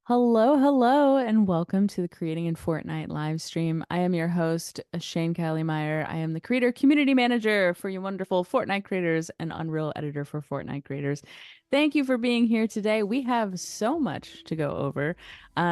Hello, hello, and welcome to the Creating in Fortnite live stream. I am your host, Shane Meyer. I am the creator community manager for you wonderful Fortnite creators and Unreal editor for Fortnite creators. Thank you for being here today. We have so much to go over.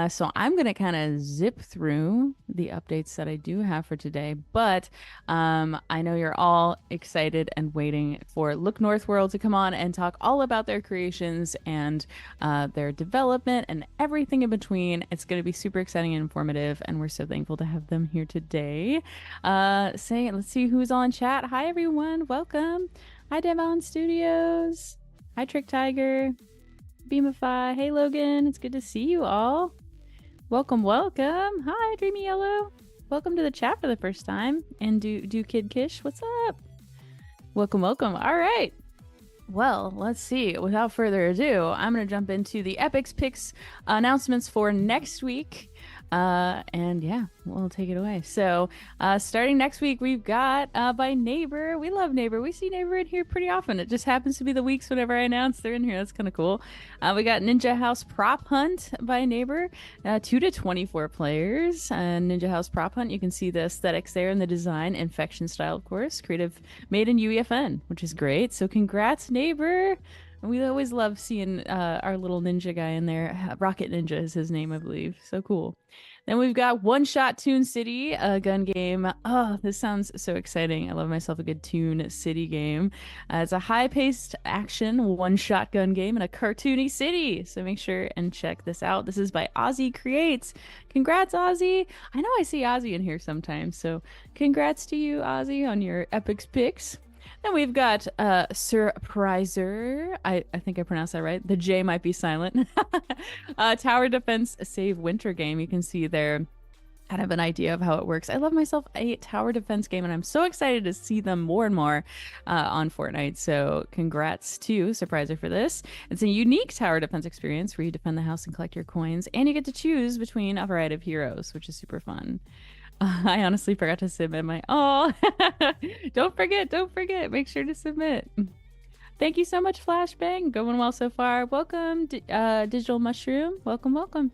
So I'm going to kind of zip through the updates that I do have for today, but I know you're all excited and waiting for Look North World to come on and talk all about their creations and their development and everything in between. It's going to be super exciting and informative, and we're so thankful to have them here today. Let's see who's on chat. Hi, everyone. Welcome. Hi, Devon Studios. Hi, Trick Tiger. Beamify. Hey, Logan. It's good to see you all. Welcome, welcome. Hi, Dreamy Yellow. Welcome to the chat for the first time. And do Kid Kish, what's up? Welcome, welcome. All right. Well, let's see. Without further ado, I'm going to jump into the Epics Picks announcements for next week. And yeah, we'll take it away. So, starting next week, we've got by Neighbor. We love Neighbor. We see Neighbor in here pretty often. It just happens to be the weeks whenever I announce they're in here. That's kind of cool. We got Ninja House Prop Hunt by Neighbor, 2 to 24 players. Ninja House Prop Hunt. You can see the aesthetics there and the design, infection style, of course. Creative made in UEFN, which is great. So, congrats, Neighbor. We always love seeing our little ninja guy in there. Rocket Ninja is his name, I believe. So cool. Then we've got One Shot Toon City, a gun game. Oh, this sounds so exciting. I love myself a good Toon City game. It's a high-paced action one-shot gun game in a cartoony city. So make sure and check this out. This is by Ozzy Creates. Congrats, Ozzy. I know I see Ozzy in here sometimes. So congrats to you, Ozzy, on your Epics picks. Then we've got Surpriser. I think I pronounced that right. The J might be silent. Tower Defense Save Winter game. You can see there kind of an idea of how it works. I love myself a tower defense game, and I'm so excited to see them more and more on Fortnite. So congrats to Surpriser for this. It's a unique tower defense experience where you defend the house and collect your coins, and you get to choose between a variety of heroes, which is super fun. I honestly forgot to submit my. Oh, don't forget. Make sure to submit. Thank you so much, Flashbang. Going well so far. Welcome, Digital Mushroom. Welcome.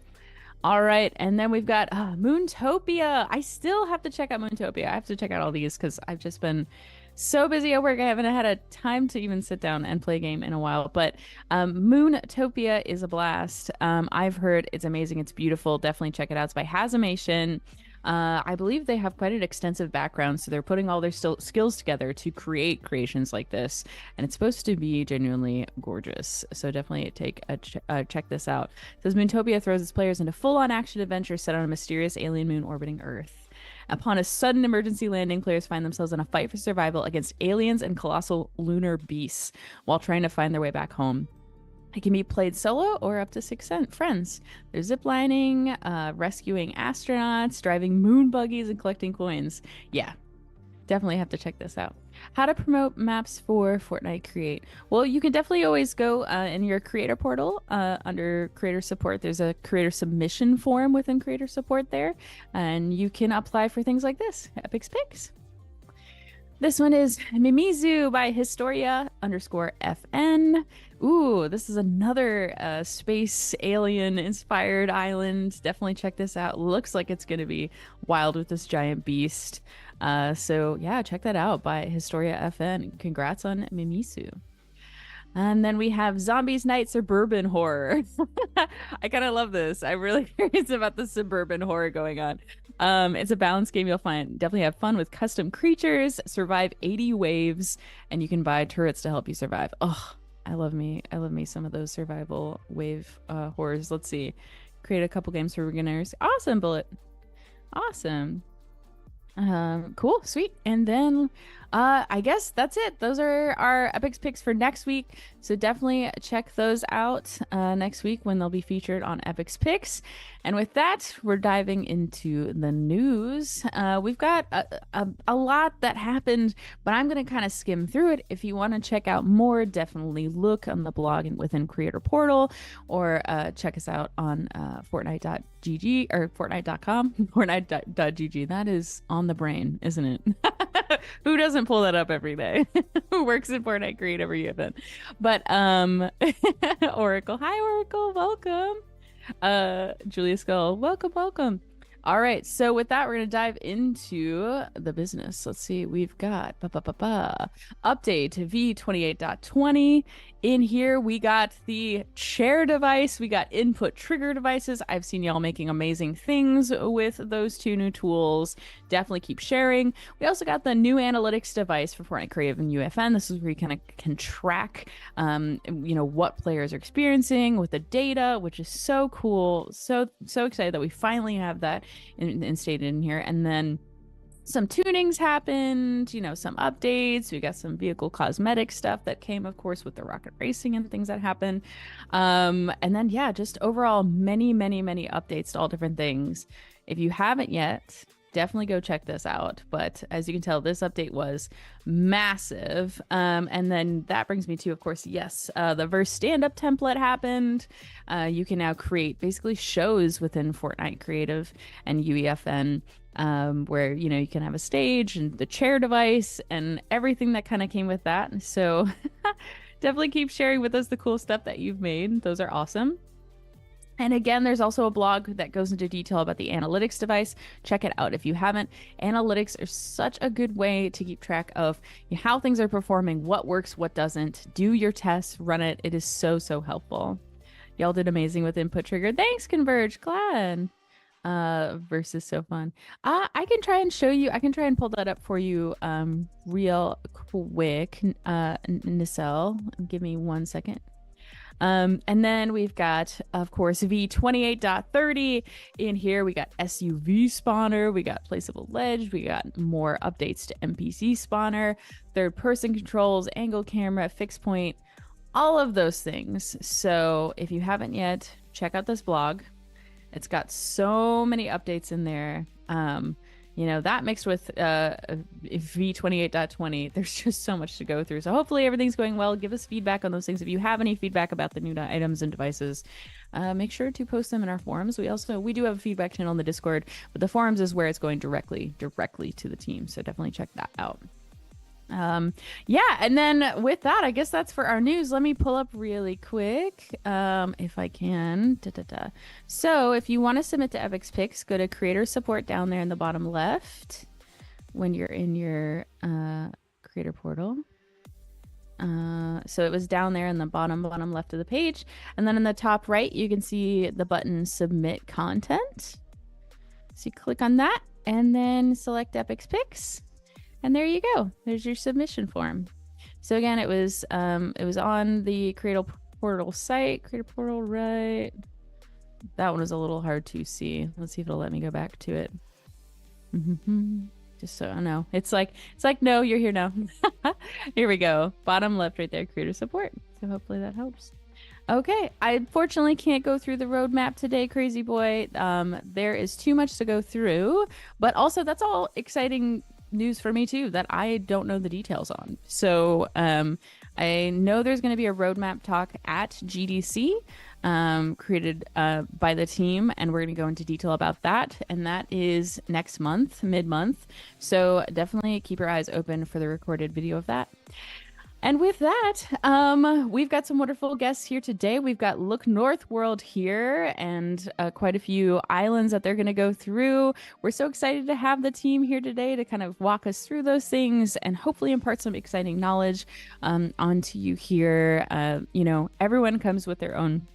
All right, and then we've got Moontopia. I still have to check out Moontopia. I have to check out all these because I've just been so busy at work. I haven't had a time to even sit down and play a game in a while. But Moontopia is a blast. I've heard it's amazing. It's beautiful. Definitely check it out. It's by Hazimation. I believe they have quite an extensive background, so they're putting all their skills together to create creations like this, and it's supposed to be genuinely gorgeous. So definitely take a check this out. It says Moontopia throws its players into full-on action adventure set on a mysterious alien moon orbiting Earth. Upon a sudden emergency landing, players find themselves in a fight for survival against aliens and colossal lunar beasts while trying to find their way back home. It can be played solo or up to 6 friends. There's ziplining, rescuing astronauts, driving moon buggies, and collecting coins. Yeah, definitely have to check this out. How to promote maps for Fortnite Create. Well, you can definitely always go in your creator portal under creator support. There's a creator submission form within creator support there, and you can apply for things like this, Epics Picks. This one is Mimizu by Historia_FN. Ooh, this is another space alien inspired island. Definitely check this out. Looks like it's going to be wild with this giant beast. So yeah, check that out by Historia FN. Congrats on Mimizu. And then we have Zombies Night Suburban Horror. I kind of love this. I'm really curious about the suburban horror going on. It's a balanced game you'll definitely have fun with custom creatures, survive 80 waves, and you can buy turrets to help you survive. Oh, I love me some of those survival wave horrors. Let's see. Create a couple games for beginners. Awesome, Bullet. Awesome. Cool, sweet. And then I guess that's it. Those are our Epics picks for next week. So definitely check those out next week when they'll be featured on Epics Picks. And with that, we're diving into the news. We've got a lot that happened, but I'm going to kind of skim through it. If you want to check out more, definitely look on the blog and within Creator Portal, or check us out on Fortnite.gg or Fortnite.com, Fortnite.gg. That is on the brain, isn't it? Who doesn't pull that up every day? Who works in Fortnite Create every event? But Oracle. Hi, Oracle. Welcome. Julia Skull, welcome, welcome. All right, so with that, we're gonna dive into the business. Let's see, we've got update v28.20. In here, we got the chair device, we got input trigger devices. I've seen y'all making amazing things with those two new tools. Definitely keep sharing. We also got the new analytics device for Fortnite Creative and UFN. This is where you kind of can track, what players are experiencing with the data, which is so cool. So excited that we finally have that instated in here. And then some tunings happened, some updates. We got some vehicle cosmetic stuff that came, of course, with the rocket racing and things that happened. And then, yeah, just overall, many, many, many updates to all different things. If you haven't yet, definitely go check this out. But as you can tell, this update was massive. And then that brings me to, of course, yes, the verse stand-up template happened. You can now create basically shows within Fortnite Creative and UEFN, where you can have a stage and the chair device and everything that kind of came with that. So definitely keep sharing with us the cool stuff that you've made. Those are awesome. And again, there's also a blog that goes into detail about the analytics device. Check it out if you haven't. Analytics are such a good way to keep track of how things are performing, what works, what doesn't. Do your tests, run it. It is so, so helpful. Y'all did amazing with input trigger. Thanks, Converge. Glad. Versus so fun. I can try and show you. I can try and pull that up for you real quick. Nacelle, give me 1 second. And then we've got, of course, v28.30 in here. We got SUV spawner, we got placeable ledge, we got more updates to NPC spawner, third person controls, angle camera, fixed point, all of those things. So if you haven't yet, check out this blog. It's got so many updates in there. That mixed with v28.20, there's just so much to go through. So hopefully everything's going well. Give us feedback on those things. If you have any feedback about the new items and devices, make sure to post them in our forums. We do have a feedback channel in the Discord, but the forums is where it's going directly to the team. So definitely check that out. And then with that, I guess that's for our news. Let me pull up really quick, if I can. So if you want to submit to Epic's Picks, go to creator support down there in the bottom left when you're in your creator portal. So it was down there in the bottom left of the page, and then in the top right you can see the button submit content. So you click on that and then select Epic's Picks. And there you go. There's your submission form. So again, it was on the Creator Portal site. Creator Portal, right? That one was a little hard to see. Let's see if it'll let me go back to it. Just so I know. It's like no, you're here now. Here we go. Bottom left right there, creator support. So hopefully that helps. Okay, I unfortunately can't go through the roadmap today, crazy boy. There is too much to go through, but also that's all exciting news for me too that I don't know the details on. So I know there's going to be a roadmap talk at GDC created by the team, and we're going to go into detail about that, and that is next month, mid-month. So definitely keep your eyes open for the recorded video of that. And with that, we've got some wonderful guests here today. We've got Look North World here and quite a few islands that they're going to go through. We're so excited to have the team here today to kind of walk us through those things and hopefully impart some exciting knowledge onto you here. Everyone comes with their own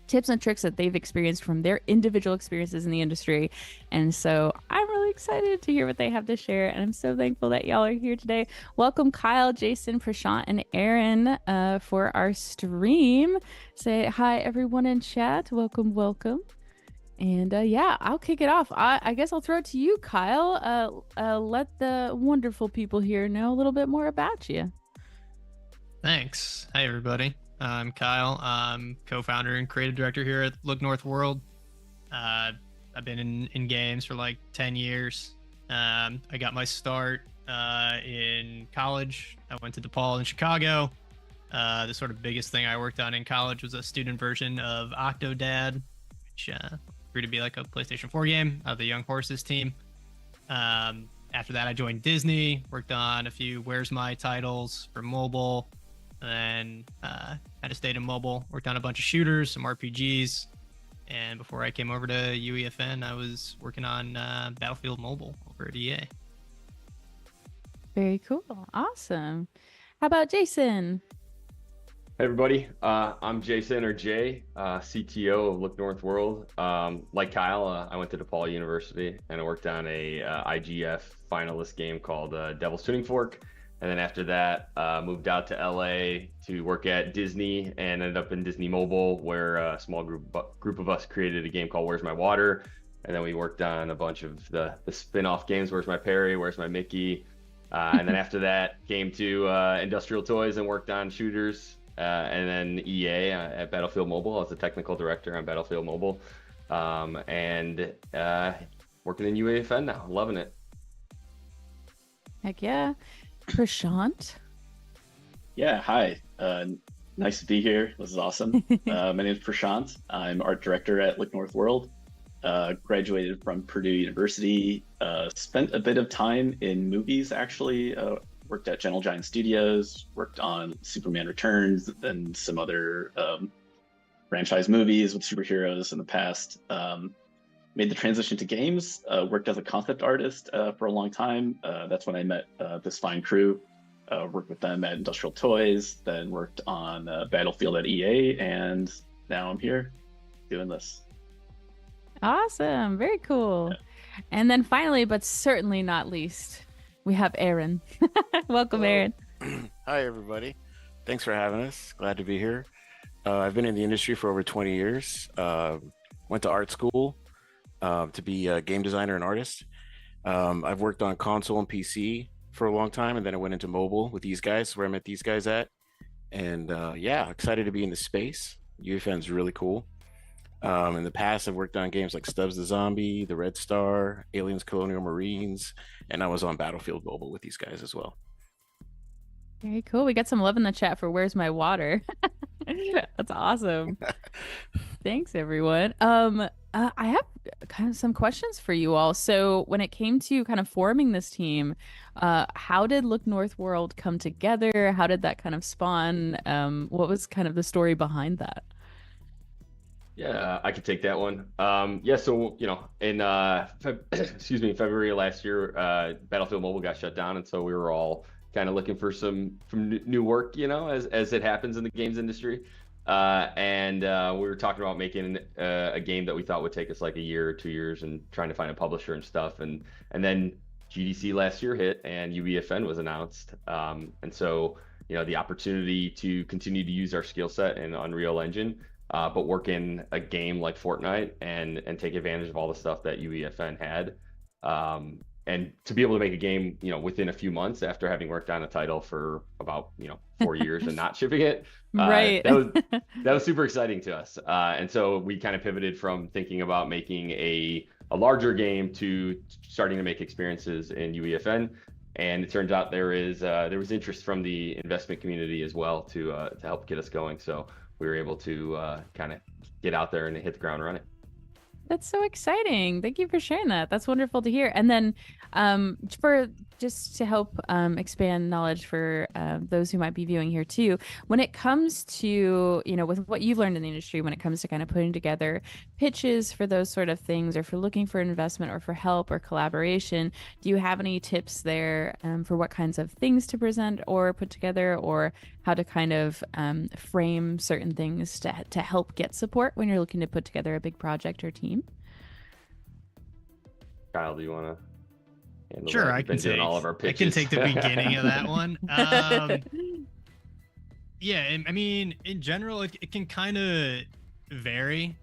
tips and tricks that they've experienced from their individual experiences in the industry. And so I'm really excited to hear what they have to share. And I'm so thankful that y'all are here today. Welcome, Kyle, Jason, Prashant, and Aaron for our stream. Say hi, everyone in chat. Welcome, welcome. And I'll kick it off. I guess I'll throw it to you, Kyle. Let the wonderful people here know a little bit more about you. Thanks. Hi, everybody. I'm Kyle. I'm co-founder and creative director here at Look North World. I've been in games for like 10 years. I got my start in college. I went to DePaul in Chicago. The sort of biggest thing I worked on in college was a student version of Octodad, which grew to be like a PlayStation 4 game of the Young Horses team. After that, I joined Disney, worked on a few Where's My titles for mobile. And then kind of stayed in mobile, worked on a bunch of shooters, some RPGs, And before I came over to UEFN, I was working on Battlefield Mobile over at EA. Very cool. Awesome. How about Jason? Hey everybody, I'm Jason or Jay, CTO of Look North World. Like Kyle, I went to DePaul University and I worked on a IGF finalist game called Devil's Tuning Fork. And then after that, moved out to LA to work at Disney and ended up in Disney Mobile, where a small group of us created a game called Where's My Water? And then we worked on a bunch of the spin-off games, Where's My Perry, Where's My Mickey? And then after that, came to Industrial Toys and worked on shooters. And then EA at Battlefield Mobile. I was the technical director on Battlefield Mobile, and working in UEFN now, loving it. Heck yeah. Prashant? Yeah, hi. Nice to be here. This is awesome. My name is Prashant. I'm art director at Look North World. Graduated from Purdue University. Spent a bit of time in movies, actually. Worked at Gentle Giant Studios, worked on Superman Returns and some other franchise movies with superheroes in the past. Made the transition to games, worked as a concept artist for a long time. That's when I met this fine crew. Worked with them at Industrial Toys, then worked on Battlefield at EA, and now I'm here doing this. Awesome. Very cool. Yeah. And then finally, but certainly not least, we have Aaron. Welcome, Hello. Aaron. Hi, everybody. Thanks for having us. Glad to be here. I've been in the industry for over 20 years. Went to art school to be a game designer and artist. I've worked on console and PC for a long time, and then I went into mobile with these guys, where I met these guys at. And yeah, excited to be in the space. UFN is really cool. In the past, I've worked on games like Stubbs the Zombie, The Red Star, Aliens Colonial Marines, and I was on Battlefield Mobile with these guys as well. Very cool. We got some love in the chat for Where's My Water? That's awesome. Thanks, everyone. I have kind of some questions for you all. So when it came to kind of forming this team, how did Look North World come together? How did that kind of spawn? What was kind of the story behind that? Yeah, I could take that one. Yeah, so in February of last year, Battlefield Mobile got shut down, and so we were all kind of looking for some new work, as it happens in the games industry. And we were talking about making a game that we thought would take us like a year or 2 years, and trying to find a publisher and stuff. And then GDC last year hit, and UEFN was announced. And so the opportunity to continue to use our skill set in Unreal Engine. But work in a game like Fortnite and take advantage of all the stuff that UEFN had, and to be able to make a game, within a few months after having worked on a title for about 4 years and not shipping it, right? That was super exciting to us. And so we kind of pivoted from thinking about making a larger game to starting to make experiences in UEFN. And it turns out there was interest from the investment community as well to help get us going. So we were able to kind of get out there and hit the ground running. That's so exciting. Thank you for sharing that. That's wonderful to hear. And then for just to help expand knowledge for those who might be viewing here too, when it comes to, with what you've learned in the industry, when it comes to kind of putting together pitches for those sort of things, or for looking for investment or for help or collaboration, do you have any tips there for what kinds of things to present or put together, or how to kind of frame certain things to help get support when you're looking to put together a big project or team? Kyle, do you want to handle Sure, that? I can take all of our I can pitches. take the beginning of that one. Yeah, I mean, in general, it can kind of vary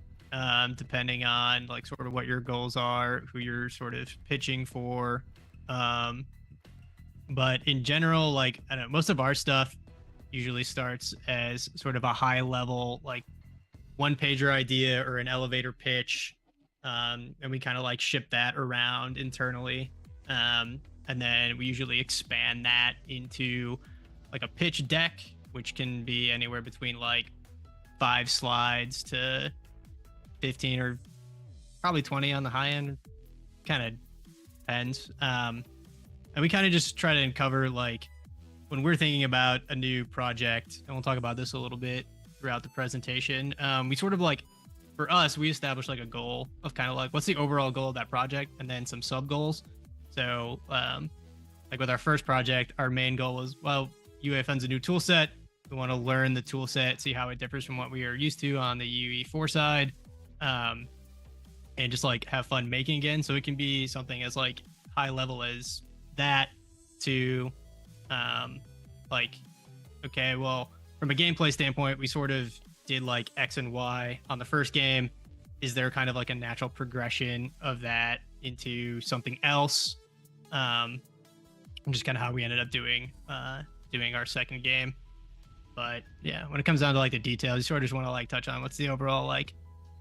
depending on like sort of what your goals are, who you're sort of pitching for. But in general, like, I don't know, most of our stuff usually starts as sort of a high level, like one pager idea or an elevator pitch. And we kind of like ship that around internally. And then we usually expand that into like a pitch deck, which can be anywhere between like 5 slides to 15 or probably 20 on the high end. Kind of depends. And we kind of just try to uncover, like, when we're thinking about a new project, and we'll talk about this a little bit throughout the presentation, we sort of like for us, we established like a goal of kind of like what's the overall goal of that project, and then some sub goals. So like with our first project, our main goal was, well, UA funds a new tool set. We want to learn the tool set, see how it differs from what we are used to on the UE4 side, and just like have fun making again. So it can be something as like high level as that to like, okay, well, from a gameplay standpoint, we sort of did like X and Y on the first game. Is there kind of like a natural progression of that into something else? Just kind of how we ended up doing our second game. But yeah, when it comes down to like the details, you sort of just want to like touch on what's the overall like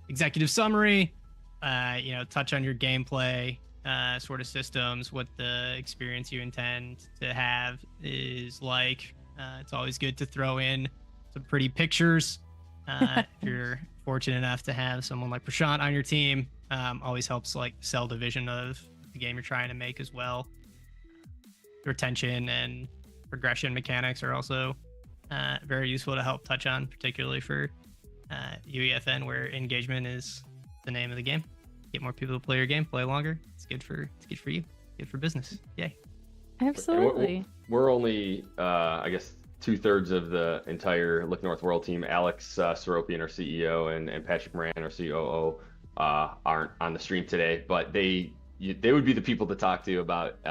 executive summary, touch on your gameplay, sort of systems, what the experience you intend to have is like. It's always good to throw in some pretty pictures. If you're fortunate enough to have someone like Prashant on your team, always helps like sell the vision of the game you're trying to make as well. Retention and progression mechanics are also very useful to help touch on, particularly for UEFN, where engagement is the name of the game. Get more people to play your game, play longer. It's good for you, good for business. Yay! Absolutely. We're only, I guess, 2/3 of the entire Look North World team. Alex Seropian, our CEO, and Patrick Moran, our COO, aren't on the stream today, but they would be the people to talk to about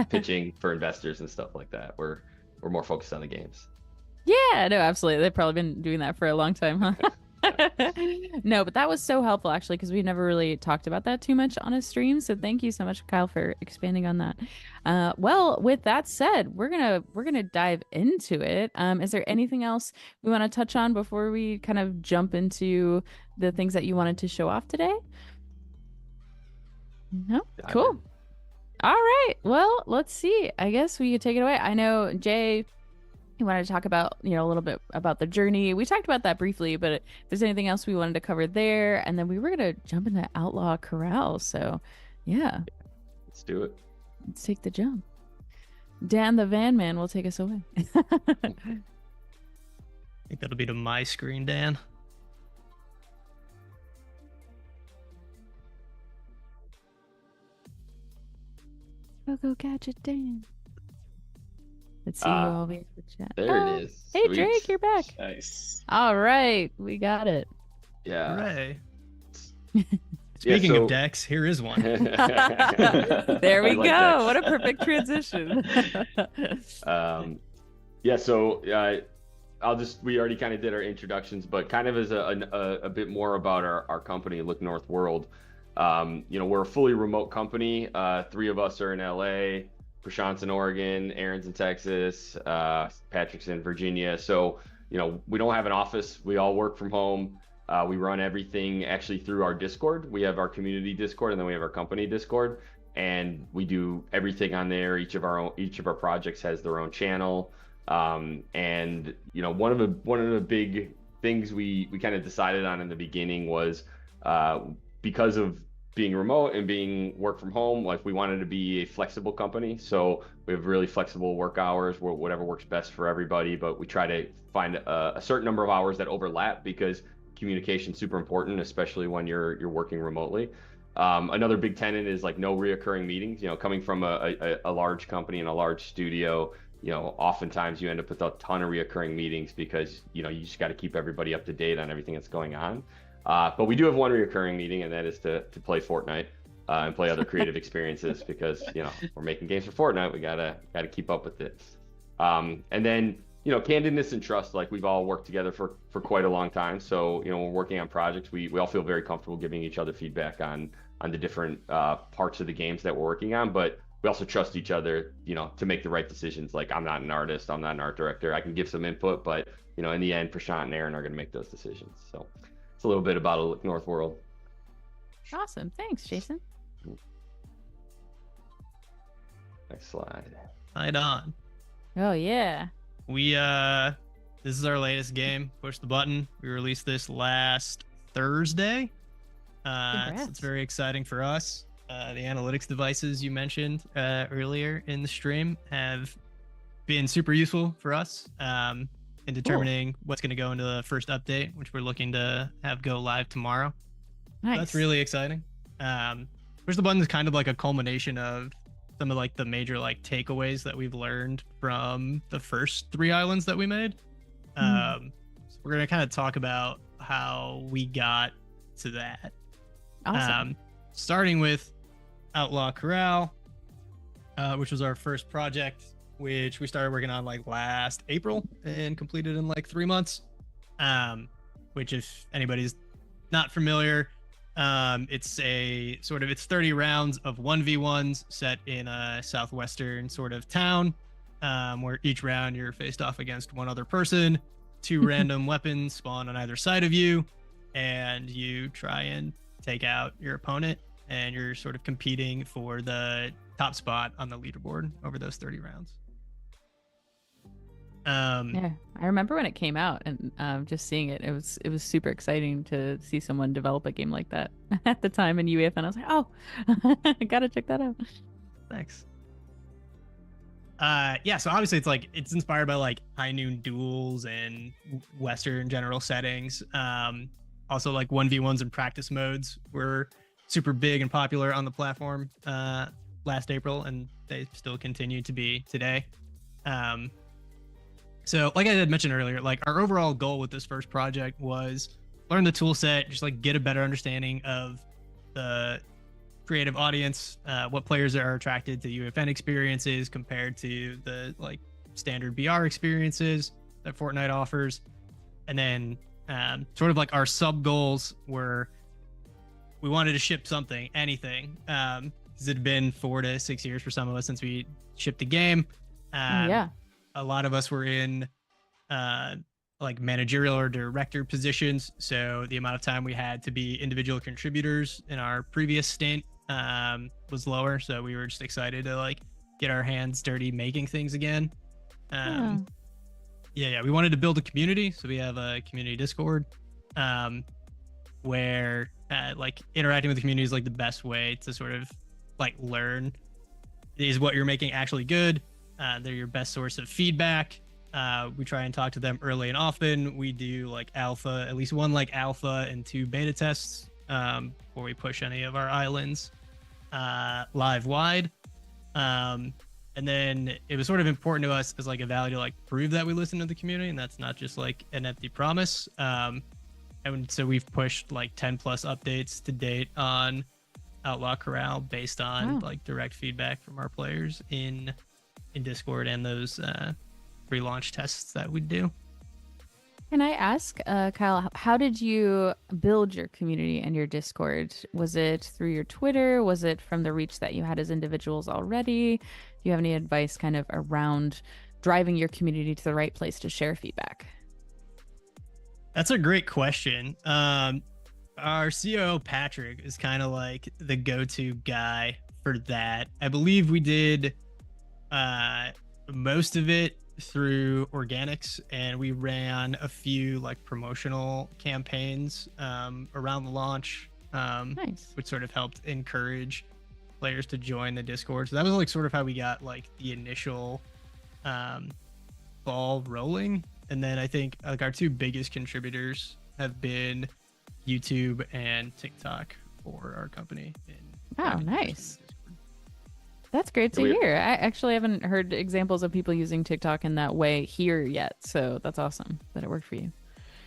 pitching for investors and stuff like that. We're more focused on the games. Yeah, no, absolutely. They've probably been doing that for a long time, huh? No, but that was so helpful actually, because we never really talked about that too much on a stream. So thank you so much, Kyle, for expanding on that. Well, with that said, we're gonna dive into it. Is there anything else we want to touch on before we kind of jump into the things that you wanted to show off today? No? Cool. All right. Well, let's see. I guess we could take it away. I know Jay, you wanted to talk about, a little bit about the journey. We talked about that briefly, but if there's anything else we wanted to cover there, and then we were going to jump into Outlaw Corral. So, yeah. Let's do it. Let's take the jump. Dan the Van Man will take us away. I think that'll be to my screen, Dan. Go catch it, Dan. Let's see who all we have to chat. There it is. Hey, Sweet. Drake, you're back. Nice. All right, we got it. Yeah. Hooray. Speaking of decks, here is one. There we go. decks. What a perfect transition. We already kind of did our introductions, but kind of as a bit more about our company, Look North World. We're a fully remote company. 3 of us are in LA, Prashant's in Oregon, Aaron's in Texas, Patrick's in Virginia. So, we don't have an office. We all work from home. We run everything actually through our Discord. We have our community Discord, and then we have our company Discord, and we do everything on there. Each of our projects has their own channel. One of the big things we kind of decided on in the beginning was, because of being remote and being work from home, like we wanted to be a flexible company. So we have really flexible work hours, whatever works best for everybody, but we try to find a certain number of hours that overlap, because communication is super important, especially when you're working remotely. Another big tenet is like no reoccurring meetings. Coming from a large company and a large studio, oftentimes you end up with a ton of reoccurring meetings, because you just got to keep everybody up to date on everything that's going on. But we do have one reoccurring meeting, and that is to play Fortnite and play other creative experiences, because we're making games for Fortnite. We gotta keep up with it. And then candidness and trust. Like, we've all worked together for quite a long time, so when we're working on projects, we all feel very comfortable giving each other feedback on the different parts of the games that we're working on. But we also trust each other, to make the right decisions. Like, I'm not an artist, I'm not an art director. I can give some input, but in the end, Prashant and Aaron are going to make those decisions. So it's a little bit about a Look North World. Awesome. Thanks, Jason. Next slide. Right on. Oh, yeah. This is our latest game, Push the Button. We released this last Thursday. So it's very exciting for us. The analytics devices you mentioned earlier in the stream have been super useful for us in determining what's going to go into the first update, which we're looking to have go live tomorrow. Nice. That's really exciting. Push the Button is kind of like a culmination of some of like the major like takeaways that we've learned from the first 3 islands that we made. So we're gonna kind of talk about how we got to that. Awesome. Starting with Outlaw Corral, which was our first project, which we started working on like last April and completed in like 3 months. Which, if anybody's not familiar, it's a sort of, it's 30 rounds of 1v1s set in a southwestern sort of town, where each round you're faced off against one other person, 2 random weapons spawn on either side of you, and you try and take out your opponent, and you're sort of competing for the top spot on the leaderboard over those 30 rounds. Yeah, I remember when it came out, and just seeing it, it was super exciting to see someone develop a game like that at the time in UEF, and I was like, oh, I gotta check that out. Thanks. Yeah, so obviously it's inspired by like high noon duels and Western general settings. Also like 1v1s and practice modes were super big and popular on the platform last April, and they still continue to be today. So like I had mentioned earlier, like our overall goal with this first project was learn the tool set, just like get a better understanding of the creative audience, what players are attracted to UFN experiences compared to the like standard BR experiences that Fortnite offers. And then sort of like our sub goals were, we wanted to ship something, anything. Because it had been 4 to 6 years for some of us since we shipped the game. Yeah. A lot of us were in like managerial or director positions, so the amount of time we had to be individual contributors in our previous stint was lower, so we were just excited to like get our hands dirty making things again. Yeah, we wanted to build a community, so we have a community Discord where like interacting with the community is like the best way to sort of like learn, is what you're making actually good. They're your best source of feedback. We try and talk to them early and often. We do like alpha, at least 1 like alpha and 2 beta tests before we push any of our islands live wide. And then it was sort of important to us as like a value to like prove that we listen to the community, and that's not just like an empty promise. And so we've pushed like 10 plus updates to date on Outlaw Corral based on like direct feedback from our players in Discord and those pre-launch tests that we do. Can I ask, Kyle, how did you build your community and your Discord? Was it through your Twitter? Was it from the reach that you had as individuals already? Do you have any advice kind of around driving your community to the right place to share feedback? That's a great question. Our COO, Patrick, is kind of like the go-to guy for that. I believe we did most of it through organics, and we ran a few like promotional campaigns around the launch, Nice. which sort of helped encourage players to join the Discord. So that was like sort of how we got like the initial ball rolling. And then I think like our 2 biggest contributors have been YouTube and TikTok for our company. Oh, nice. That's great to hear. I actually haven't heard examples of people using TikTok in that way here yet, so that's awesome that it worked for you.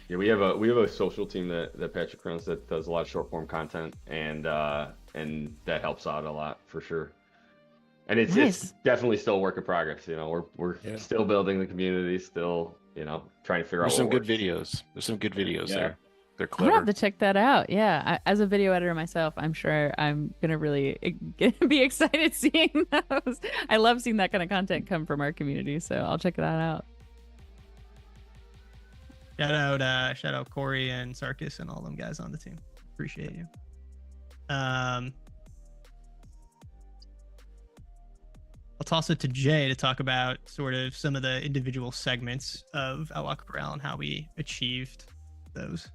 Yeah, we have a social team that Patrick runs that does a lot of short form content, and that helps out a lot for sure. And it's definitely still a work in progress. You know, we're still building the community, still, you know, trying to figure out. There's some good videos. There's some good videos there. They're I'm clever. gonna have to check that out. Yeah, as a video editor myself, I'm sure I'm gonna really be excited seeing those. I love seeing that kind of content come from our community, so I'll check that out. Shout out Corey and Sarkis and all them guys on the team. Appreciate you. I'll toss it to Jay to talk about sort of some of the individual segments of Outlaw Corral and how we achieved those.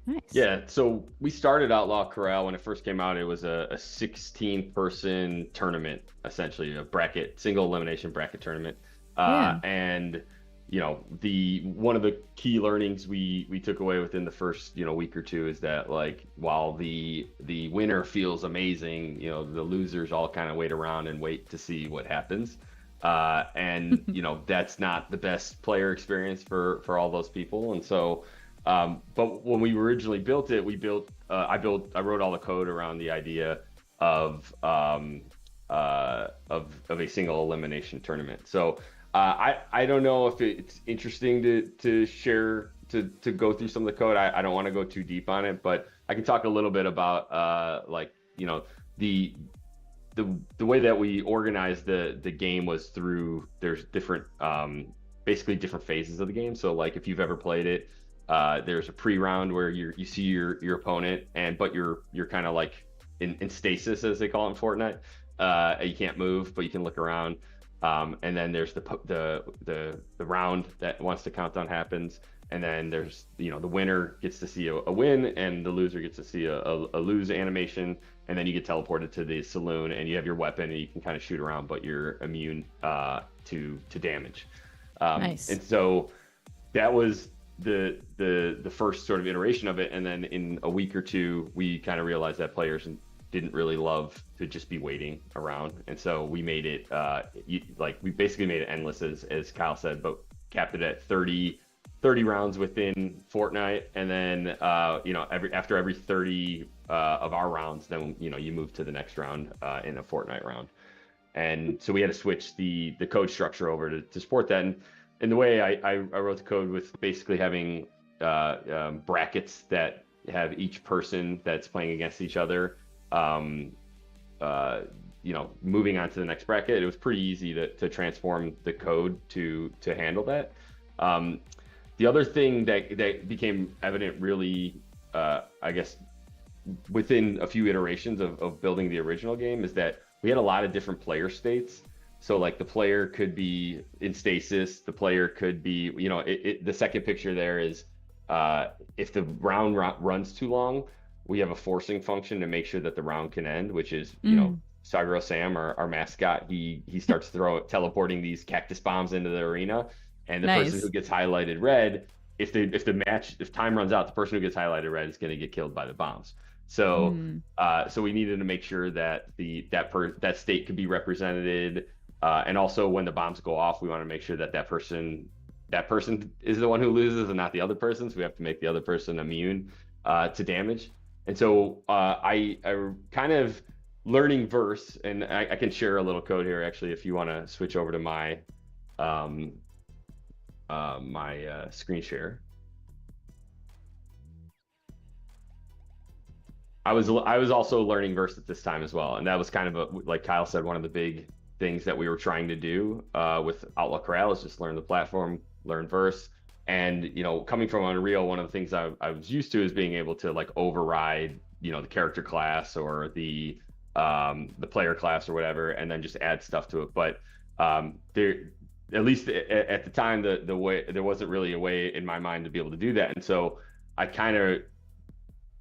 Nice. Yeah, so we started Outlaw Corral when it first came out. It was a 16-person tournament, essentially a bracket, single elimination bracket tournament. And one of the key learnings we took away within the first week or two is that, like, while the winner feels amazing, the losers all kind of wait around and wait to see what happens, and that's not the best player experience for all those people. And so but when we originally built it, I wrote all the code around the idea of a single elimination tournament. So I don't know if it's interesting to share to go through some of the code. I don't want to go too deep on it, but I can talk a little bit about the way that we organized the game was through, there's different basically different phases of the game. So like if you've ever played it, there's a pre-round where you see your opponent, but you're kind of like in stasis, as they call it in Fortnite. You can't move, but you can look around. And then there's the round that once the countdown happens, and then there's the winner gets to see a win, and the loser gets to see a lose animation, and then you get teleported to the saloon, and you have your weapon, and you can kind of shoot around, but you're immune to damage. Nice. And so that was the first sort of iteration of it, and then in a week or two, we kind of realized that players didn't really love to just be waiting around, and so we made it we basically made it endless, as Kyle said, but capped it at 30 rounds within Fortnite, and then after every 30 of our rounds, then you move to the next round in a Fortnite round. And so we had to switch the code structure over to support that. And the way I wrote the code with basically having brackets that have each person that's playing against each other moving on to the next bracket. It was pretty easy to transform the code to handle that. The other thing that became evident really, I guess, within a few iterations of building the original game is that we had a lot of different player states. So like the player could be in stasis, the player could be, the second picture there is if the round runs too long, we have a forcing function to make sure that the round can end, which is, Sagro Sam, our mascot, he starts teleporting these cactus bombs into the arena, and the person who gets highlighted red, if time runs out, the person who gets highlighted red is going to get killed by the bombs. So so we needed to make sure that that state could be represented, and also when the bombs go off, we want to make sure that person is the one who loses and not the other person. So we have to make the other person immune to damage. And so I kind of learning verse, and I can share a little code here actually if you want to switch over to my screen share. I was also learning verse at this time as well, and that was kind of like Kyle said, one of the big things that we were trying to do with Outlaw Corral is just learn the platform, learn verse. And coming from Unreal, one of the things I was used to is being able to like override the character class or the player class or whatever, and then just add stuff to it. But there, at least at the time, the way there wasn't really a way in my mind to be able to do that, and so I kind of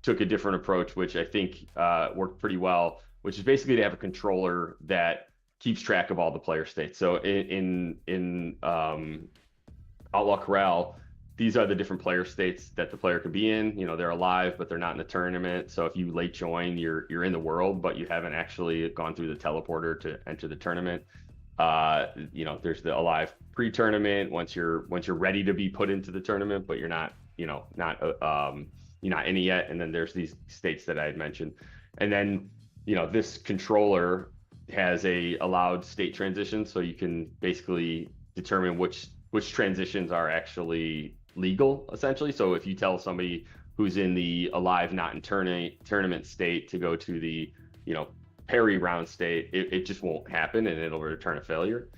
took a different approach, which I think worked pretty well, which is basically to have a controller that keeps track of all the player states. So in Outlaw Corral, these are the different player states that the player could be in. They're alive, but they're not in the tournament. So if you late join, you're in the world, but you haven't actually gone through the teleporter to enter the tournament. There's the alive pre-tournament once you're ready to be put into the tournament, but you're not in it yet. And then there's these states that I had mentioned. And then, this controller has a allowed state transition. So you can basically determine which transitions are actually legal, essentially. So if you tell somebody who's in the alive, not in tournament state to go to the, parry round state, it just won't happen and it'll return a failure.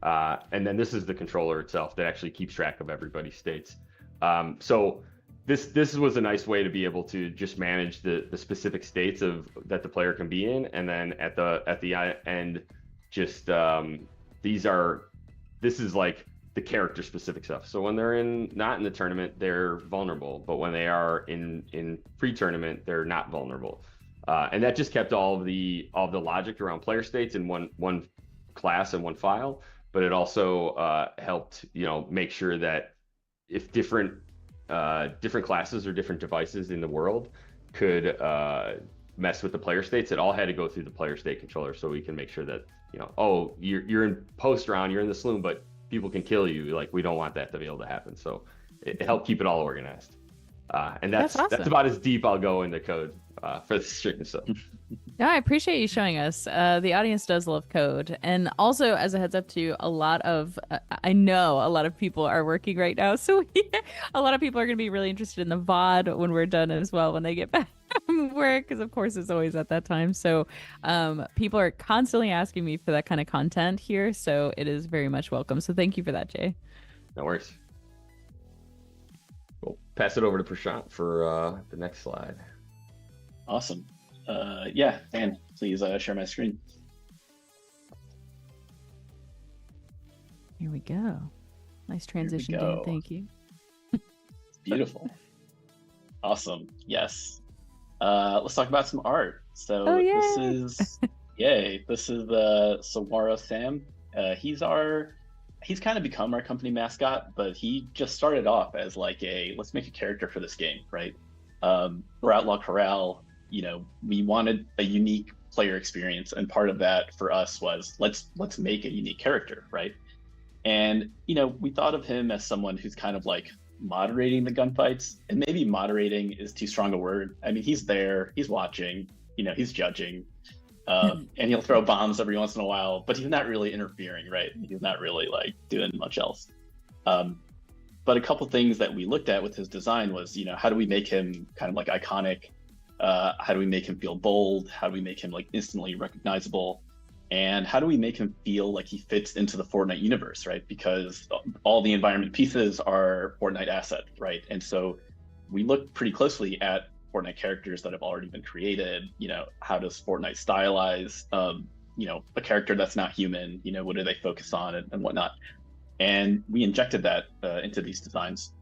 And then this is the controller itself that actually keeps track of everybody's states. So this was a nice way to be able to just manage the specific states that the player can be in, and then at the end, just this is like the character specific stuff. So when they're not in the tournament, they're vulnerable, but when they are in pre-tournament, they're not vulnerable. And that just kept all of the logic around player states in one class and one file. but it also helped, make sure that if different classes or different devices in the world could mess with the player states, it all had to go through the player state controller, so we can make sure that, oh, you're in post round, you're in the saloon, but people can kill you. Like, we don't want that to be able to happen. So it helped keep it all organized. And that's awesome. That's about as deep I'll go into code for the stream. So yeah, I appreciate you showing us. The audience does love code. And also, as a heads up to I know a lot of people are working right now. So a lot of people are going to be really interested in the VOD when we're done as well, when they get back from work, because of course it's always at that time. So people are constantly asking me for that kind of content here. So it is very much welcome. So thank you for that, Jay. no worries. We'll pass it over to Prashant for the next slide. Awesome. Yeah, Dan, please share my screen. Here we go. Nice transition, Dan. Thank you. Beautiful. Awesome. Yes. Let's talk about some art. So this is the Saguaro Sam. He's kind of become our company mascot, but he just started off as like let's make a character for this game, right? For Outlaw Corral, we wanted a unique player experience, and part of that for us was let's make a unique character, right? And we thought of him as someone who's kind of like moderating the gunfights, and maybe moderating is too strong a word. I mean, he's there, he's watching, he's judging, and he'll throw bombs every once in a while, but he's not really interfering, right? He's not really like doing much else. But a couple things that we looked at with his design was, how do we make him kind of like iconic? How do we make him feel bold? How do we make him like instantly recognizable? And how do we make him feel like he fits into the Fortnite universe, right? Because all the environment pieces are Fortnite assets, right? And so we looked pretty closely at Fortnite characters that have already been created. How does Fortnite stylize, a character that's not human? What do they focus on and whatnot? And we injected that into these designs.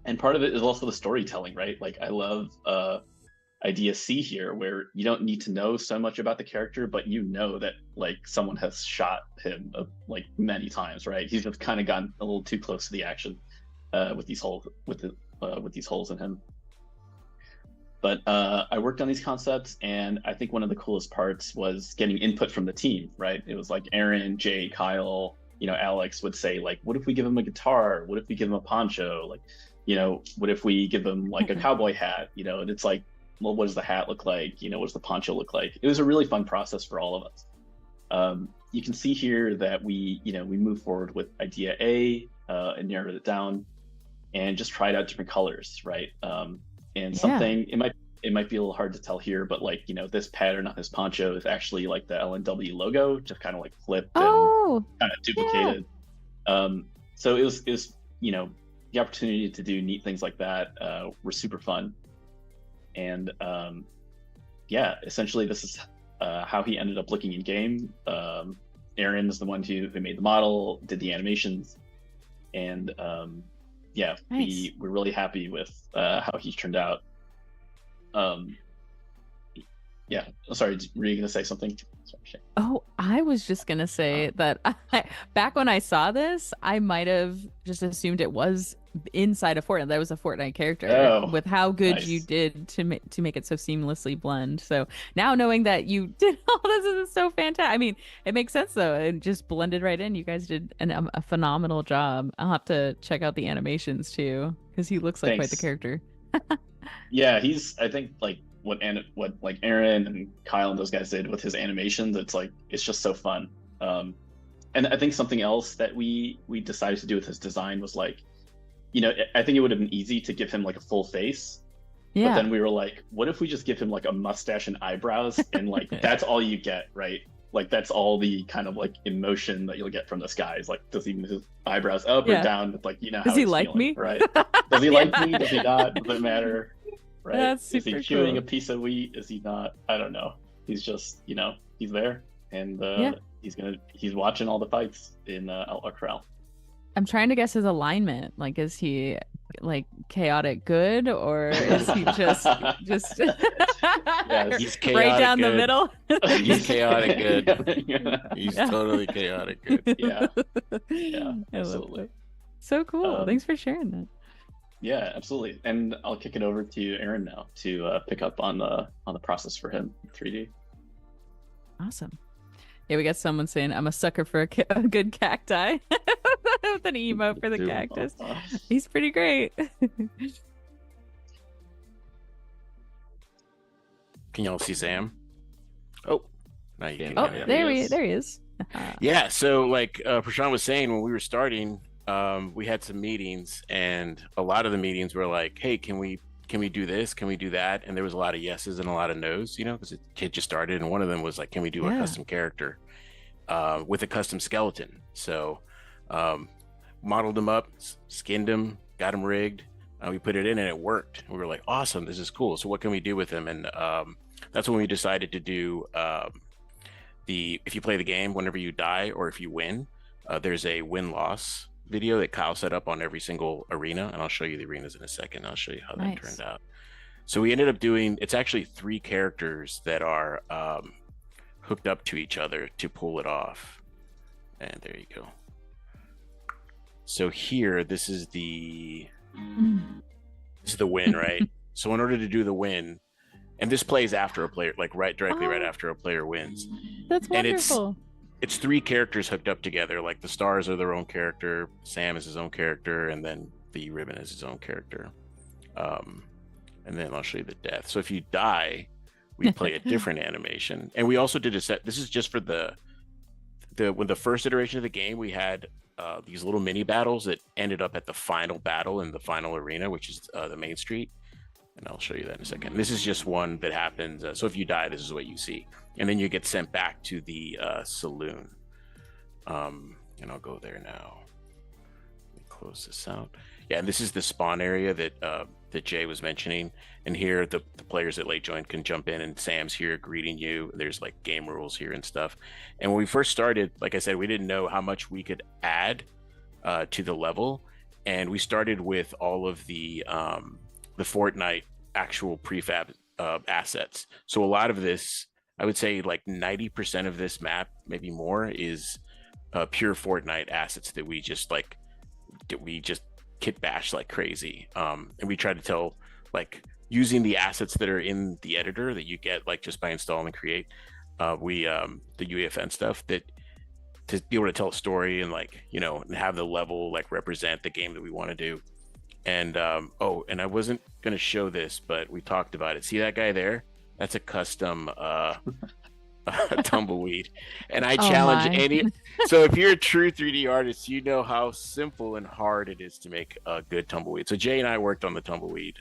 And part of it is also the storytelling, right? Like, I love idea C here, where you don't need to know so much about the character, but that like someone has shot him like many times, right? He's just kind of gotten a little too close to the action with these holes in him. But I worked on these concepts, and I think one of the coolest parts was getting input from the team, right? It was like Aaron, Jay, Kyle, Alex would say, like, what if we give him a guitar? What if we give him a poncho? Like, what if we give him like a cowboy hat? And it's like, well, what does the hat look like? What does the poncho look like? It was a really fun process for all of us. You can see here that we move forward with idea A and narrowed it down and just tried out different colors, right? Something, it might be a little hard to tell here, but like, this pattern on his poncho is actually like the LNW logo, just kind of like flipped and kind of duplicated. Yeah. So it was, the opportunity to do neat things like that were super fun. And essentially this is how he ended up looking in game. Aaron is the one who made the model, did the animations, and nice. We're really happy with how he's turned out. Sorry, were you gonna say something? Sorry. Oh, I was just gonna say that back when I saw this, I might have just assumed it was inside of Fortnite. That was a Fortnite character with how good nice. You did to make it so seamlessly blend. So now knowing that you did all this is so fantastic. I mean, it makes sense though. It just blended right in. You guys did a phenomenal job. I'll have to check out the animations too, because he looks like quite the character. Yeah, I think like what like Aaron and Kyle and those guys did with his animations, it's just so fun. And I think something else that we decided to do with his design was like, I think it would have been easy to give him like a full face. Yeah. But then we were like, what if we just give him like a mustache and eyebrows, and like that's all you get, right? Like that's all the kind of like emotion that you'll get from this guy is like, does he move his eyebrows up or down? It's like, how does he like feeling, me? Right? Does he like me? Does he not? Does it matter? Right? That's is he chewing a piece of wheat? Is he not? I don't know. He's just, he's there, and he's watching all the fights in Outlaw Corral. I'm trying to guess his alignment. Like, is he like chaotic good, or is he just He's right down chaotic the good. middle. He's chaotic good. Yeah. He's Yeah. totally chaotic good. Yeah. I love Absolutely. that. So cool. Um, Thanks for sharing that. Yeah, absolutely. And I'll kick it over to Aaron now to pick up on the process for him in 3D. Awesome. Yeah, we got someone saying I'm a sucker for a good cacti with an emote for the Dude. cactus. He's pretty great. Can y'all see Sam? Oh, now you can. Oh, Yeah, there he he is. there he is. Yeah, so like Prashant was saying, when we were starting, we had some meetings, and a lot of the meetings were like, "Hey, can we do this? Can we do that?" And there was a lot of yeses and a lot of nos, because it just started. And one of them was like, "Can we do a Yeah. custom character with a custom skeleton?" So modeled them up, skinned them, got them rigged. We put it in, and it worked. We were like, "Awesome, this is cool. So what can we do with them?" And that's when we decided to do if you play the game, whenever you die or if you win, there's a win-loss video that Kyle set up on every single arena, and I'll show you the arenas in a second. I'll show you how Nice. that turned out. So we ended up doing, it's actually 3 characters that are hooked up to each other to pull it off. And there you go. So here, this is the win, right? So in order to do the win, and this plays after a player, like directly right after a player wins. That's And wonderful. it's 3 characters hooked up together. Like the stars are their own character, Sam is his own character, and then the ribbon is his own character. And then I'll show you the death. So if you die, we play a different animation. And we also did a set. This is just for when the first iteration of the game, we had these little mini battles that ended up at the final battle in the final arena, which is the main street. And I'll show you that in a second. This is just one that happens. So if you die, this is what you see. And then you get sent back to the saloon. And I'll go there now. Let me close this out. Yeah, and this is the spawn area that Jay was mentioning. And here, the players that late joined can jump in, and Sam's here greeting you. There's like game rules here and stuff. And when we first started, like I said, we didn't know how much we could add to the level. And we started with all of the Fortnite actual prefab assets. So a lot of this, I would say like 90% of this map, maybe more, is pure Fortnite assets that we just kit bash like crazy. And we try to tell, like, using the assets that are in the editor that you get like just by install and create, the UEFN stuff, that to be able to tell a story and and have the level like represent the game that we want to do. And and I wasn't gonna show this, but we talked about it. See that guy there? That's a custom tumbleweed. And I challenge any. So if you're a true 3D artist, you know how simple and hard it is to make a good tumbleweed. So Jay and I worked on the tumbleweed.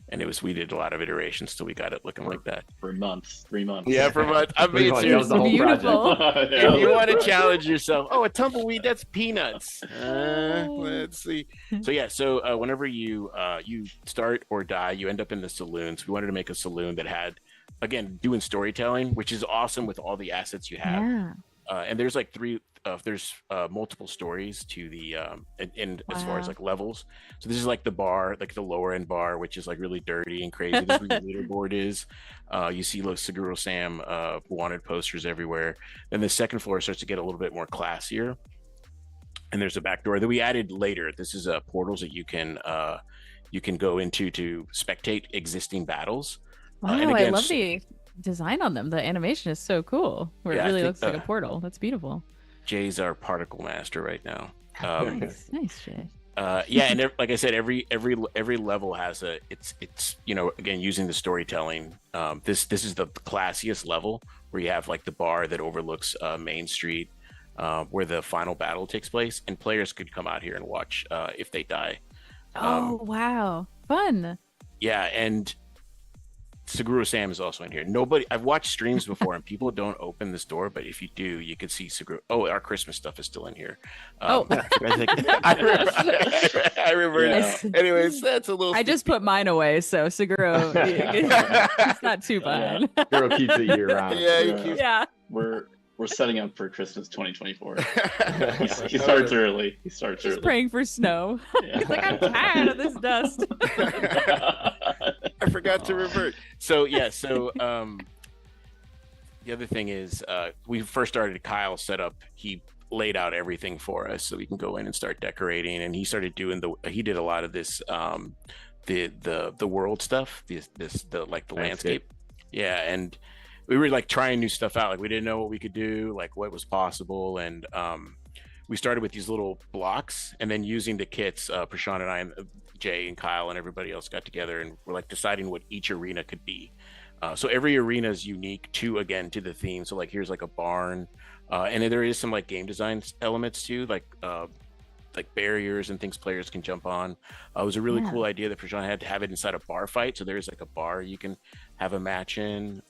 And we did a lot of iterations till we got it looking like that. For months, 3 months. Yeah, for months. I mean, That was the whole Beautiful. project. if you want to challenge yourself, a tumbleweed, that's peanuts. Let's see. So whenever you start or die, you end up in the saloons. We wanted to make a saloon that had, again, doing storytelling, which is awesome with all the assets you have. Yeah. And there's like there's multiple stories to the and as far as like levels. So this is like the bar, like the lower end bar, which is like really dirty and crazy. This is where the leaderboard is. You see Seguro Sam wanted posters everywhere. Then the second floor starts to get a little bit more classier. And there's a back door that we added later. This is portals that you can go into to spectate existing battles. Wow, And again, I love the design on them. The animation is so cool. Where Yeah, it I really think, looks like a portal. That's beautiful. Jay's our particle master right now. Nice, Jay. And like I said, every level has it's again, using the storytelling. This is the classiest level, where you have like the bar that overlooks Main Street, where the final battle takes place, and players could come out here and watch if they die. Oh wow, fun. Yeah, and Seguro Sam is also in here. I've watched streams before, and people don't open this door, but if you do, you can see Seguro. Oh, our Christmas stuff is still in here. I remember. Yeah. Anyways, that's a little. I just put mine away, so Seguro, it's not too bad. Hero keeps it year round. Yeah, he Yeah. keeps. Yeah. We're setting up for Christmas 2024. He starts early. He starts Just early. praying for snow. Yeah. He's like, I'm tired of this dust. I forgot to revert. So yeah, the other thing is, we first started. Kyle set up. He laid out everything for us, so we can go in and start decorating. And he started doing He did a lot of this, the world stuff. The landscape. Yeah, and we were like trying new stuff out. Like we didn't know what we could do, like what was possible, and we started with these little blocks, and then using the kits. Prashant and I, and Jay and Kyle and everybody else got together, and we're like deciding what each arena could be. So every arena is unique to the theme. So like here's like a barn, and then there is some like game design elements too, like barriers and things players can jump on. It was a really cool idea that Prashant had to have it inside a bar fight. So there's like a bar you can have a match in.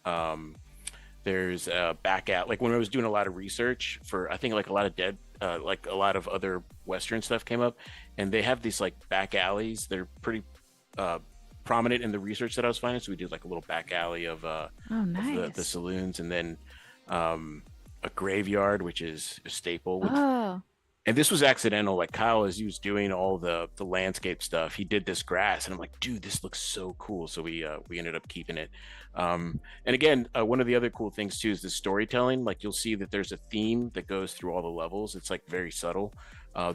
There's back out, like when I was doing a lot of research for, I think like a lot of other Western stuff came up, and they have these like back alleys. They're pretty prominent in the research that I was finding. So we did like a little back alley of nice. of the saloons, and then a graveyard, which is a staple. And this was accidental. Like Kyle, as he was doing all the landscape stuff, he did this grass, and I'm like, dude, this looks so cool. So we ended up keeping it. And again, one of the other cool things too is the storytelling. Like you'll see that there's a theme that goes through all the levels. It's like very subtle.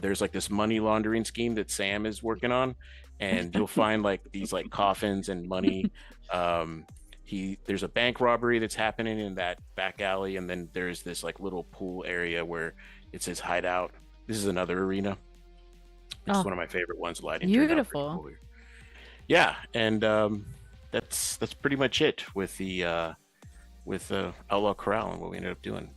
There's like this money laundering scheme that Sam is working on, and you'll find like these like coffins and money. There's a bank robbery that's happening in that back alley, and then there's this like little pool area where it says hideout. This is another arena. It's one of my favorite ones. Lighting beautiful. Cool. Yeah, and that's pretty much it with the Outlaw Corral and what we ended up doing.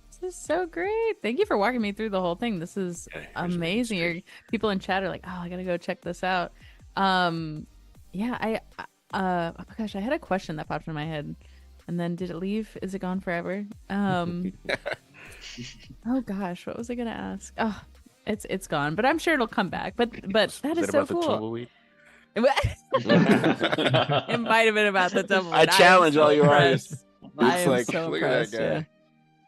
This is so great. Thank you for walking me through the whole thing. This is amazing. People in chat are like, oh, I gotta go check this out. Oh my gosh, I had a question that popped in my head, and then did it leave? Is it gone forever? Oh gosh, what was I gonna ask? Oh, it's gone, but I'm sure it'll come back. But that is so cool. Tumbleweed? It might have been about the tumbleweed. I challenge all you artists. I am so look at that guy. Yeah.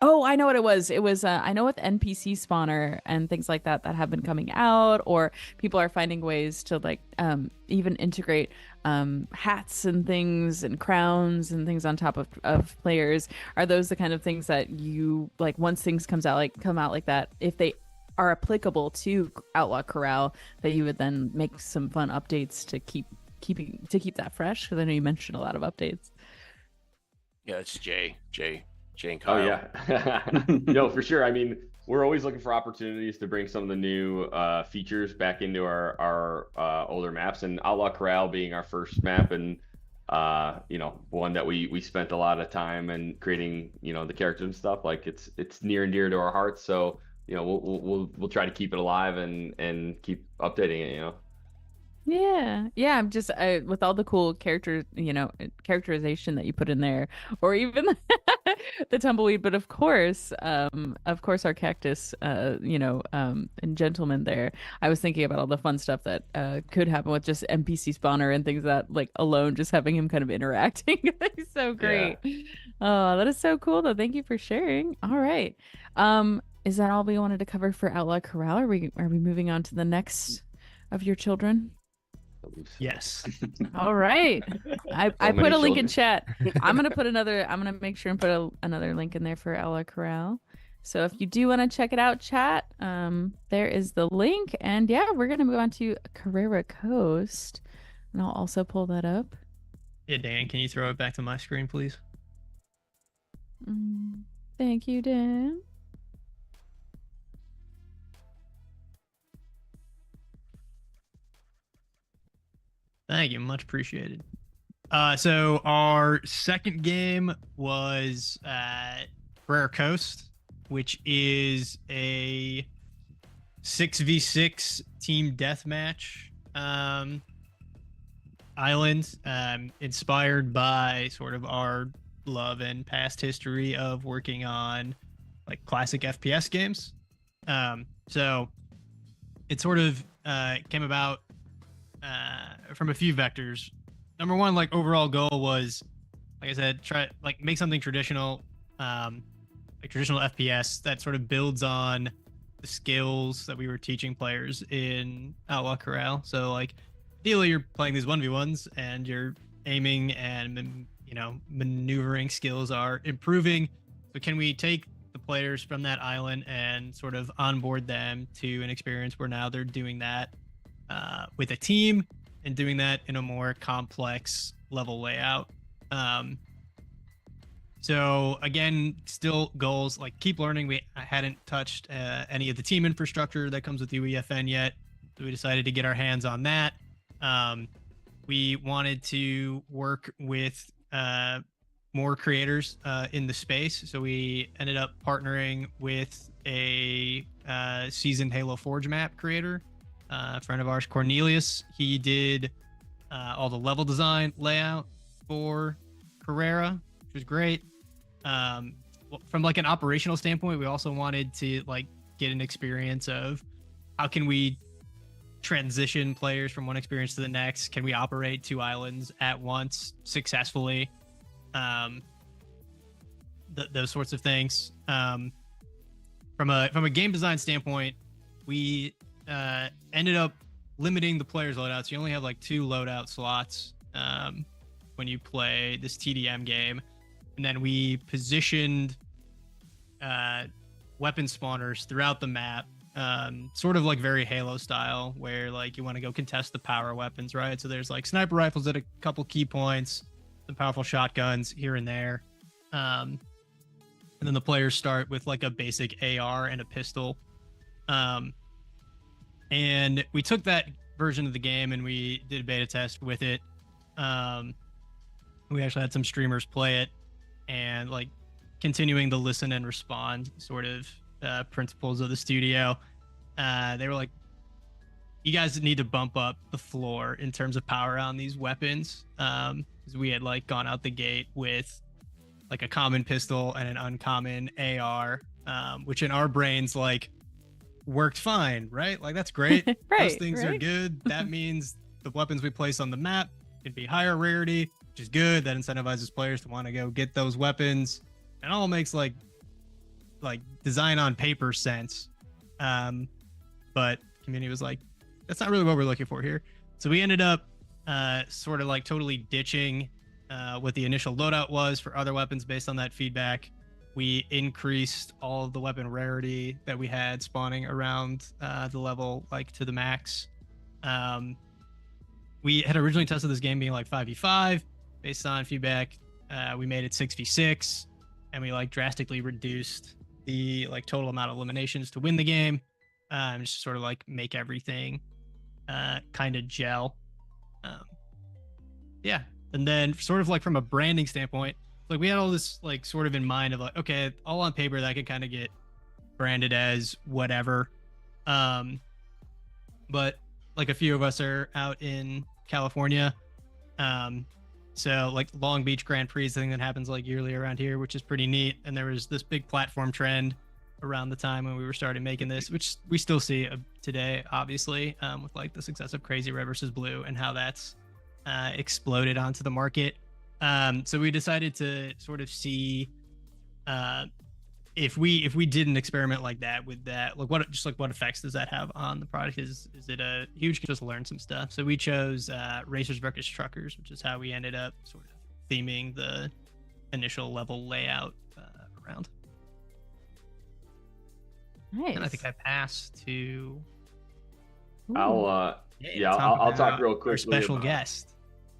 Oh, I know what it was. It was I know with NPC spawner and things like that have been coming out, or people are finding ways to like even integrate hats and things and crowns and things on top of players. Are those the kind of things that you like once things come out like that, if they are applicable to Outlaw Corral, that you would then make some fun updates to keep that fresh? Because I know you mentioned a lot of updates. Yeah, it's Jay and Kyle. Oh yeah. No, for sure. I mean, we're always looking for opportunities to bring some of the new features back into our older maps, and Outlaw Corral being our first map, and one that we spent a lot of time and creating, the characters and stuff. Like it's near and dear to our hearts. So we'll try to keep it alive and keep updating it. Yeah. I'm just with all the cool characters, characterization that you put in there, or even the tumbleweed. But of course, our cactus, and gentleman there. I was thinking about all the fun stuff that could happen with just NPC spawner and things that, like, alone, just having him kind of interacting. He's so great. Yeah. Oh, that is so cool, though. Thank you for sharing. All right. Is that all we wanted to cover for Outlaw Corral? Are we moving on to the next of your children? Yes. All right. I put a link in chat. I'm gonna make sure and put another link in there for Outlaw Corral. So if you do want to check it out, chat, there is the link. And yeah, we're gonna move on to Carrera Coast, and I'll also pull that up. Yeah, Dan, can you throw it back to my screen, please? Thank you, Dan. Thank you, much appreciated. So our second game was Carrera Coast, which is a 6v6 team deathmatch island, inspired by sort of our love and past history of working on like classic FPS games. So it sort of came about from a few vectors. Number one, like, overall goal was, like I said, try like make something traditional, like traditional FPS that sort of builds on the skills that we were teaching players in Outlaw Corral. So, like, ideally you're playing these 1v1s and you're aiming and maneuvering skills are improving. So can we take the players from that island and sort of onboard them to an experience where now they're doing that with a team and doing that in a more complex level layout. So again, still goals like keep learning. I hadn't touched any of the team infrastructure that comes with UEFN yet, so we decided to get our hands on that. We wanted to work with more creators in the space, so we ended up partnering with a seasoned Halo Forge map creator, a friend of ours, Cornelius. He did all the level design layout for Carrera, which was great. From like an operational standpoint, we also wanted to like get an experience of how can we transition players from one experience to the next. Can we operate 2 islands at once successfully? Those sorts of things. From a game design standpoint, we ended up limiting the players' loadouts. You only have like 2 loadout slots when you play this TDM game. And then we positioned weapon spawners throughout the map, sort of like very Halo style, where like you want to go contest the power weapons, right? So there's like sniper rifles at a couple key points, some powerful shotguns here and there. And then the players start with like a basic AR and a pistol. And we took that version of the game and we did a beta test with it. We actually had some streamers play it, and like continuing the listen and respond sort of principles of the studio. They were like, you guys need to bump up the floor in terms of power on these weapons. Because we had like gone out the gate with like a common pistol and an uncommon AR, which in our brains like worked fine, right? Like that's great. Right, those things are right. good. That means the weapons we place on the map can be higher rarity, which is good. That incentivizes players to want to go get those weapons. And all makes like design on paper sense. But community was like, that's not really what we're looking for here. So we ended up sort of like totally ditching what the initial loadout was for other weapons based on that feedback. We increased all of the weapon rarity that we had spawning around the level like to the max. We had originally tested this game being like 5v5 based on feedback. We made it 6v6, and we like drastically reduced the like total amount of eliminations to win the game. Just sort of like make everything kind of gel. Yeah. And then sort of like from a branding standpoint, like we had all this like sort of in mind of like, okay, all on paper that could kind of get branded as whatever. But like a few of us are out in California. So like Long Beach Grand Prix is the thing that happens like yearly around here, which is pretty neat. And there was this big platform trend around the time when we were starting making this, which we still see today, obviously, with like the success of Crazy Red versus Blue and how that's exploded onto the market. So we decided to sort of see if we did an experiment like that with that, like what effects does that have on the product? Is it a huge, just learn some stuff? So we chose racers versus truckers, which is how we ended up sort of theming the initial level layout around. Nice. And I think I passed to. I'll talk real quickly. Our special guest.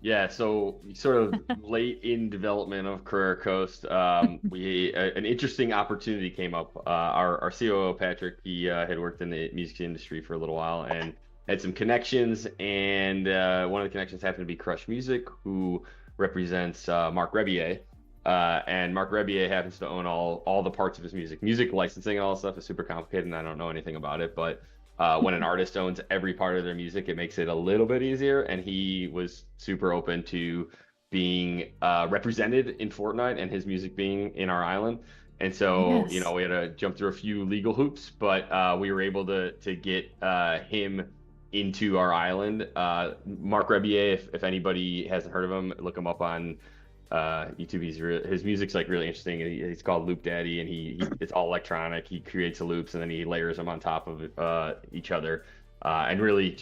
Yeah, so sort of late in development of Carrera Coast, an interesting opportunity came up. Our COO Patrick, he had worked in the music industry for a little while and had some connections, and one of the connections happened to be Crush Music, who represents Marc Rebier. And Marc Rebier happens to own all the parts of his music licensing and all that stuff is super complicated, and I don't know anything about it, but when an artist owns every part of their music, it makes it a little bit easier. And he was super open to being represented in Fortnite and his music being in our island. And so, Yes. we had to jump through a few legal hoops, but we were able to get him into our island. Marc Rebier, if anybody hasn't heard of him, look him up on YouTube. His music's like really interesting. He's called Loop Daddy, and it's all electronic. He creates the loops and then he layers them on top of each other, and really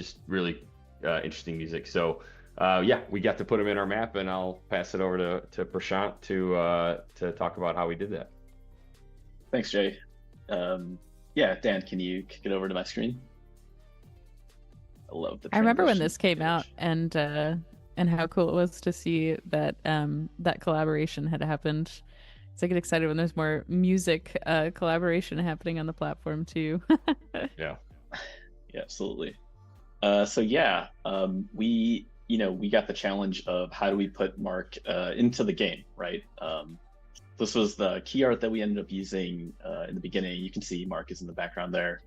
interesting music. So yeah, we got to put them in our map, and I'll pass it over to Prashant to talk about how we did that. Thanks, Jay. Yeah, Dan, can you kick it over to my screen? I love the I remember when transition this came out and how cool it was to see that that collaboration had happened. So I get excited when there's more music collaboration happening on the platform too. Yeah. Yeah, absolutely. So yeah, we got the challenge of how do we put Mark into the game, right? This was the key art that we ended up using in the beginning. You can see Mark is in the background there.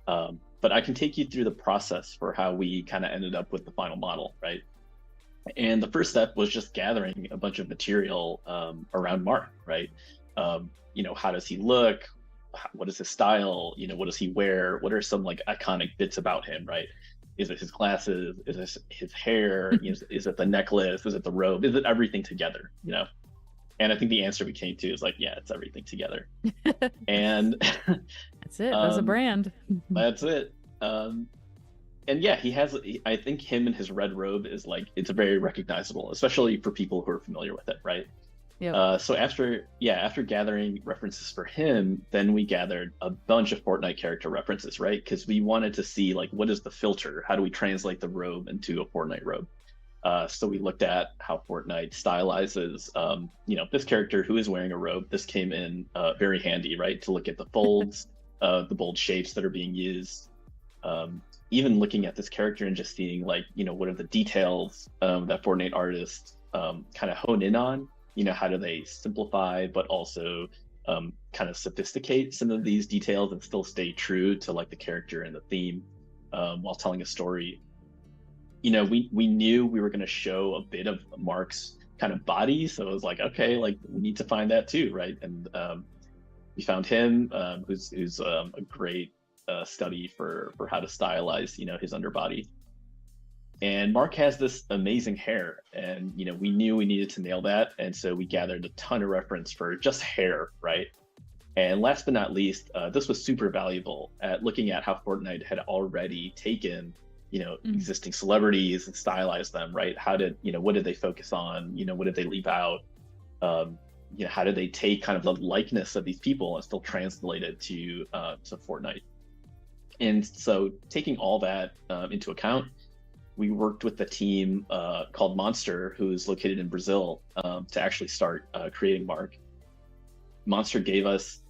But I can take you through the process for how we kind of ended up with the final model, right? And the first step was just gathering a bunch of material around Mark, right? How does he look? What is his style? What does he wear? What are some like iconic bits about him, right? Is it his glasses? Is it his hair? Is it the necklace? Is it the robe? Is it everything together? And I think the answer we came to is like, yeah, it's everything together. And that's it. That's a brand. That's it. And yeah, I think him and his red robe is like, it's very recognizable, especially for people who are familiar with it, right? Yeah. So after gathering references for him, then we gathered a bunch of Fortnite character references, right? Because we wanted to see like, what is the filter? How do we translate the robe into a Fortnite robe? So we looked at how Fortnite stylizes, this character who is wearing a robe. This came in very handy, right? To look at the folds, the bold shapes that are being used. Even looking at this character and just seeing like, what are the details that Fortnite artists kind of hone in on? How do they simplify, but also kind of sophisticate some of these details and still stay true to like the character and the theme while telling a story. We knew we were going to show a bit of Mark's kind of body, so it was like, okay, like we need to find that too, right? And we found him, who's a great study for how to stylize, his underbody. And Mark has this amazing hair, and we knew we needed to nail that, and so we gathered a ton of reference for just hair, right? And last but not least, this was super valuable at looking at how Fortnite had already taken existing celebrities and stylized them, right? What did they focus on? What did they leave out? How did they take kind of the likeness of these people and still translate it to Fortnite? And so taking all that into account, we worked with the team called Monster, who's located in Brazil, to actually start creating Mark. Monster gave us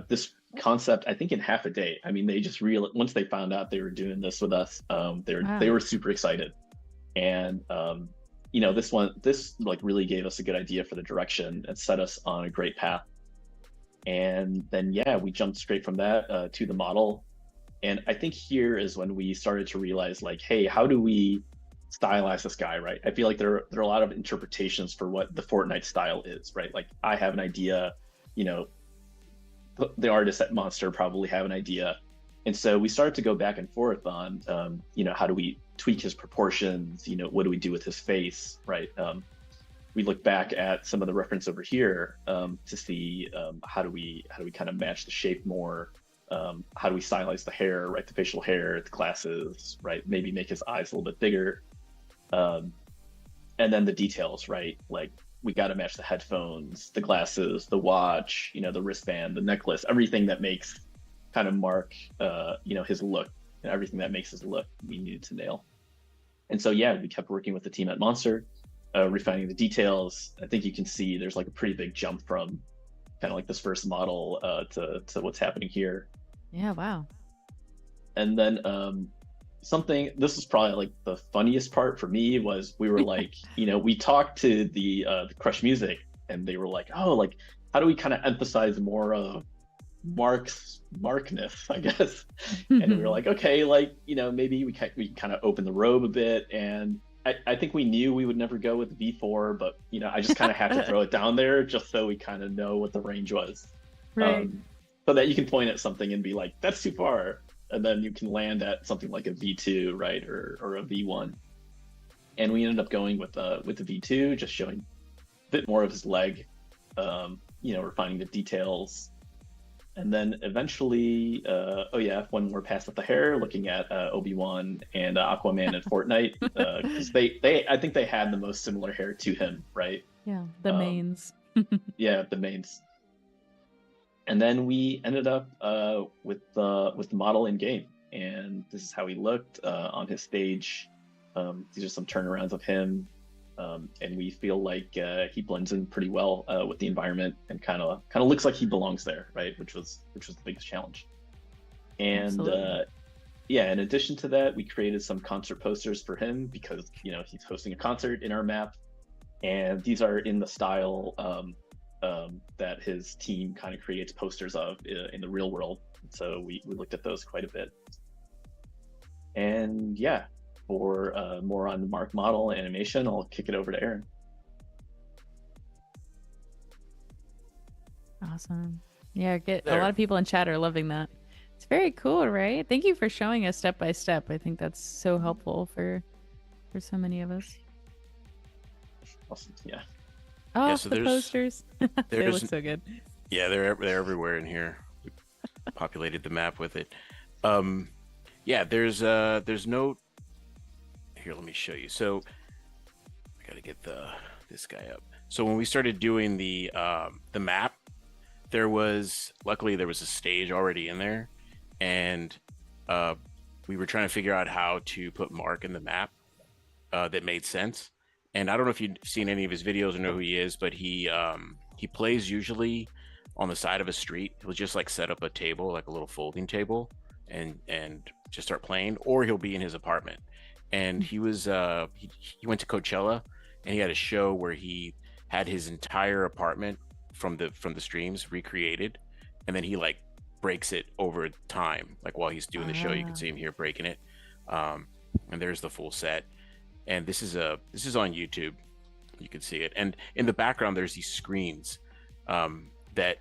this concept, I think, in half a day. I mean, they just once they found out they were doing this with us, they were super excited. And this like really gave us a good idea for the direction and set us on a great path. And then we jumped straight from that to the model. And I think here is when we started to realize like, hey, how do we stylize this guy, right? I feel like there are a lot of interpretations for what the Fortnite style is, right? Like I have an idea, the artists at Monster probably have an idea. And so we started to go back and forth on, how do we tweak his proportions? What do we do with his face, right? We look back at some of the reference over here to see how do we kind of match the shape more? How do we stylize the hair, right? The facial hair, the glasses, right? Maybe make his eyes a little bit bigger. And then the details, right? Like we got to match the headphones, the glasses, the watch, the wristband, the necklace, everything that makes kind of Mark, his look, and everything that makes his look, we needed to nail. And so, we kept working with the team at Monster, refining the details. I think you can see there's like a pretty big jump from kind of like this first model to what's happening here. Yeah, wow. And then this is probably like the funniest part for me was we were like, we talked to the Crush Music, and they were like, oh, like how do we kind of emphasize more of Markness, I guess. And we were like, okay, like maybe we kind of open the robe a bit. And I think we knew we would never go with V4, but I just kind of had to throw it down there just so we kind of know what the range was, right? So that you can point at something and be like, that's too far, and then you can land at something like a V2, right, or a V1. And we ended up going with the V2, just showing a bit more of his leg, refining the details. And then eventually, oh yeah, one more pass at the hair, looking at Obi-Wan and Aquaman in Fortnite, because I think they had the most similar hair to him, right? Yeah, the Um, mains. yeah, the mains. And then we ended up with the model in game, and this is how he looked on his stage. These are some turnarounds of him, and we feel like he blends in pretty well with the environment and kind of looks like he belongs there, right? Which was the biggest challenge. And Absolutely. yeah, in addition to that, we created some concert posters for him because he's hosting a concert in our map, and these are in the style that his team kind of creates posters of in the real world. So we looked at those quite a bit. And yeah, for more on the Mark model animation, I'll kick it over to Aaron. Awesome. Yeah, a There. lot of people in chat are loving that. It's very cool, right? Thank you for showing us step by step. I think that's so helpful for so many of us. Awesome. Yeah. Oh, Yeah, so the posters. They look there's so good. yeah, they're everywhere in here. We populated the map with it. Yeah, there's no here. Let me show you. So I gotta get this guy up. So when we started doing the map, luckily there was a stage already in there, and we were trying to figure out how to put Mark in the map that made sense. And I don't know if you've seen any of his videos or know who he is, but he plays usually on the side of a street. He'll just like set up a table, like a little folding table, and just start playing, or he'll be in his apartment. And he was he went to Coachella, and he had a show where he had his entire apartment from the streams recreated, and then he like breaks it over time, like while he's doing the show. You can see him here breaking it, and there's the full set. And this is on YouTube. You can see it, and in the background there's these screens that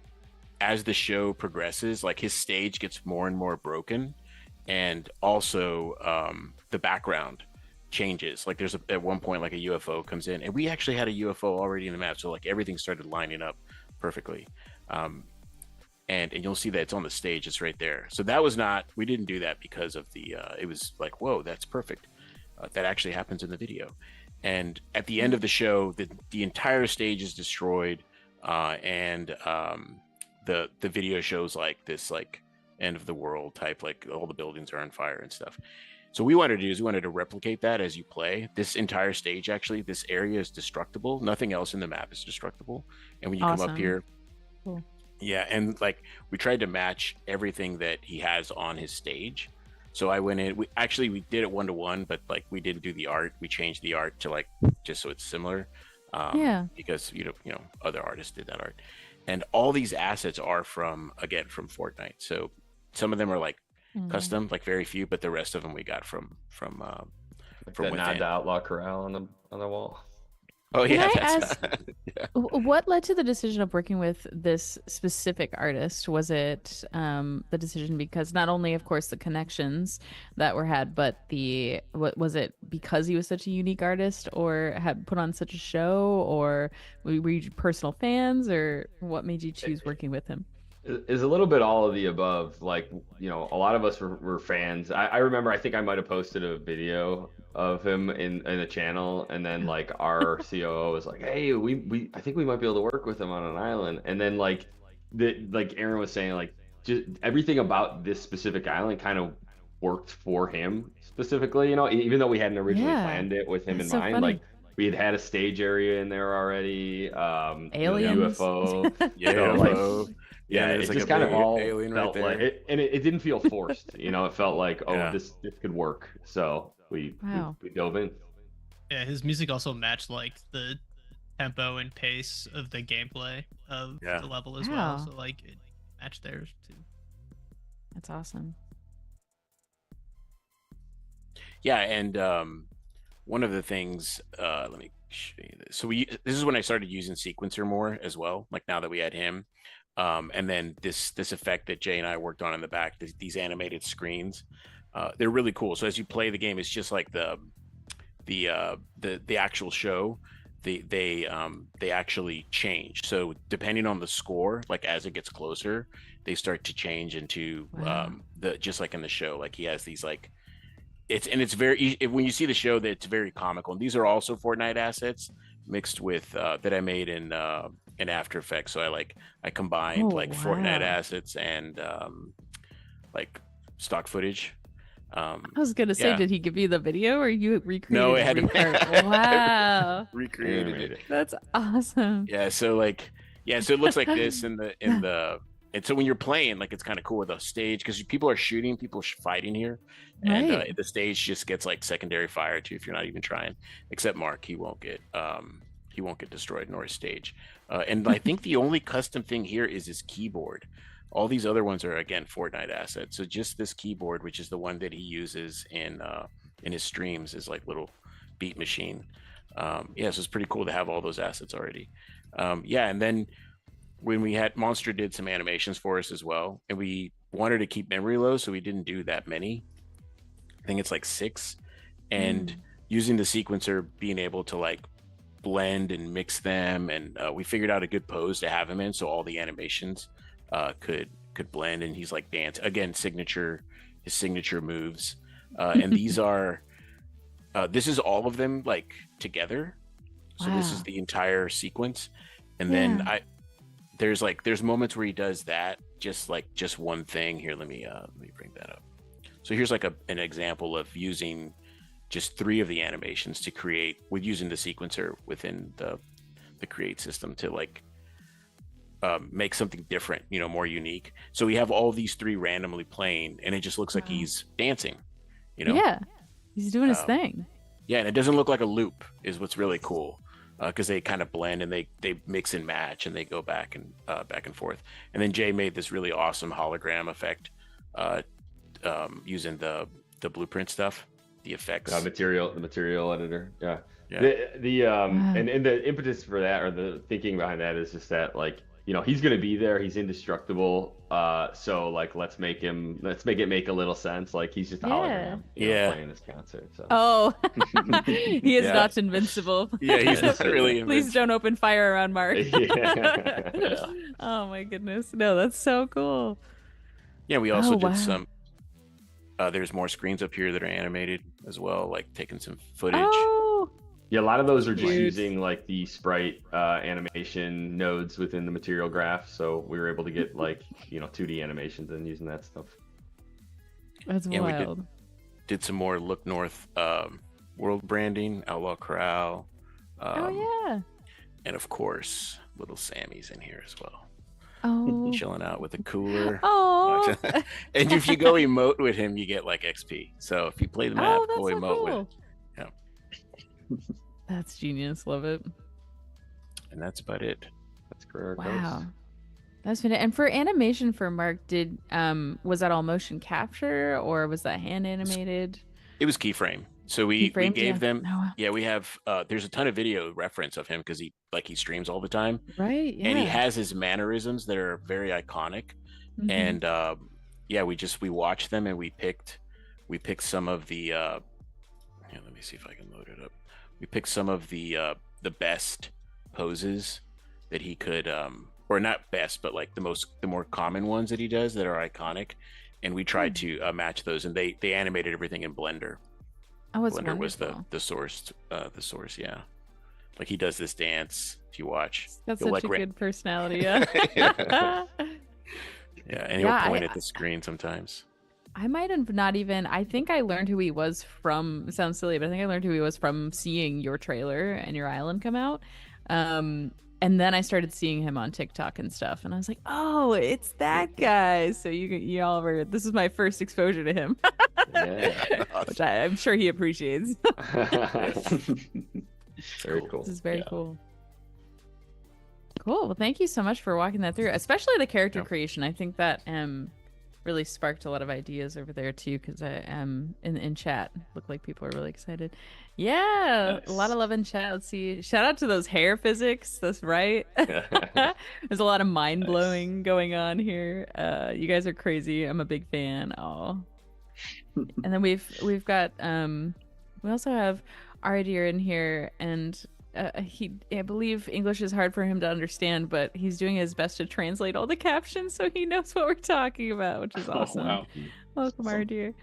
as the show progresses, like his stage gets more and more broken, and also the background changes. Like there's at one point like a UFO comes in, and we actually had a UFO already in the map, so like everything started lining up perfectly. And you'll see that it's on the stage, it's right there. So that was not, we didn't do that because of the it was like, whoa, that's perfect. That actually happens in the video. And at the end of the show, the entire stage is destroyed, and the video shows like this like end of the world type, like all the buildings are on fire and stuff. So we wanted to replicate that as you play. This entire stage, actually, this area is destructible. Nothing else in the map is destructible. And when you come up here, cool. Yeah, and like we tried to match everything that he has on his stage. So I went in. We did it 1-to-1, but like we didn't do the art. We changed the art to like just so it's similar. Yeah. Because other artists did that art, and all these assets are from Fortnite. So some of them are like custom, like very few, but the rest of them we got from the nod to Outlaw Corral on the wall. Oh yeah, Can I ask, yeah. What led to the decision of working with this specific artist? Was it the decision because not only, of course, the connections that were had, but what was it because he was such a unique artist, or had put on such a show, or were you personal fans, or what made you choose working with him? Is a little bit all of the above. Like, a lot of us were fans. I remember, I think I might have posted a video of him in the channel, and then like our COO was like, hey, I think we might be able to work with him on an island. And then like Aaron was saying, like just everything about this specific island kind of worked for him specifically, even though we hadn't originally planned it with him in mind. Funny. Like we had a stage area in there already, Aliens. UFO. UFO. Yeah, it like just kind of all alien felt right like it, and it didn't feel forced. It felt like, oh, Yeah. this could work. So we dove in. Yeah, his music also matched like the tempo and pace of the gameplay of the level as well. So like it matched theirs too. That's awesome. Yeah, and one of the things, let me show you this. So this is when I started using sequencer more as well. Like now that we had him. And then this effect that Jay and I worked on in the back, these animated screens, they're really cool. So as you play the game, it's just like the actual show, they actually change. So depending on the score, like as it gets closer, they start to change into the just like in the show. Like he has these like it's very when you see the show that it's very comical. And these are also Fortnite assets mixed with that I made in After Effects. So I combined Fortnite assets and like stock footage. I was gonna say, did he give you the video or you recreated? No, it had every part? Wow, recreated it. That's awesome. Yeah, so so it looks like this in the and so when you're playing, like it's kind of cool with a stage because people are shooting, people fighting here, and the stage just gets like secondary fire too if you're not even trying. Except Mark, he won't get destroyed nor his stage. And I think the only custom thing here is his keyboard. All these other ones are again Fortnite assets. So just this keyboard, which is the one that he uses in his streams, is like little beat machine. So it's pretty cool to have all those assets already. And then when we had Monster did some animations for us as well, and we wanted to keep memory low, so we didn't do that many. I think it's like 6, and using the sequencer, being able to like blend and mix them, and we figured out a good pose to have him in, so all the animations could blend, and he's like dance again, his signature moves, and these are this is all of them like together. So this is the entire sequence, and then there's moments where he does that just one thing. Here, let me bring that up. So here's like an example of using just 3 of the animations to create with using the sequencer within the create system to like make something different, more unique. So we have all these 3 randomly playing, and it just looks like he's dancing, Yeah, he's doing his thing. Yeah, and it doesn't look like a loop is what's really cool, because they kind of blend and they mix and match and they go back and forth. And then Jay made this really awesome hologram effect using the blueprint stuff, the effects, the material editor. Yeah. And the impetus for that, or the thinking behind that, is just that like, he's going to be there. He's indestructible. So like, let's make it make a little sense. Like he's just a hologram, playing this concert. So. He is not invincible. Yeah, he's not really invincible. Please don't open fire around Mark. Oh my goodness. No, that's so cool. Yeah, we also did some. There's more screens up here that are animated as well, like taking some footage. Yeah, a lot of those are just using like the sprite animation nodes within the material graph. So we were able to get like, 2D animations and using that stuff. That's wild. We did some more Look North world branding, Outlaw Corral. And of course, little Sammy's in here as well. Oh, chilling out with a cooler. Oh, and if you go emote with him, you get like XP. So if you play the map, go emote with him. That's genius. Love it. And that's about it. That's Carrera Coast. Wow. That's been it. And for animation for Mark, was that all motion capture or was that hand animated? It was keyframe. So we gave them. We have there's a ton of video reference of him because he streams all the time. Right. Yeah. And he has his mannerisms that are very iconic. And we watched them and we picked some of the let me see if I can load it up. We picked some of the best poses that he could or not best, but like the more common ones that he does that are iconic, and we tried to match those, and they animated everything in Blender. Oh, it's Blender wonderful. was the source, yeah. Like he does this dance if you watch. That's such a good personality, yeah. And he'll point at the screen sometimes. I might have not even. I think I learned who he was from. It sounds silly, but I think I learned who he was from seeing your trailer and your island come out. And then I started seeing him on TikTok and stuff, and I was like, "Oh, it's that guy!" So you all were. This is my first exposure to him, which I'm sure he appreciates. Very cool. This is very cool. Cool. Well, thank you so much for walking that through, especially the character creation. I think that really sparked a lot of ideas over there too, because I am in chat. Look like people are really excited. Nice. A lot of love in chat. Let's see. Shout out to those hair physics. That's right. There's a lot of mind blowing going on here. You guys are crazy. I'm a big fan. Oh. And then we've got we also have Aradir in here, and I believe English is hard for him to understand, but he's doing his best to translate all the captions so he knows what we're talking about, which is Oh, awesome. wow. Welcome, our Awesome. dear.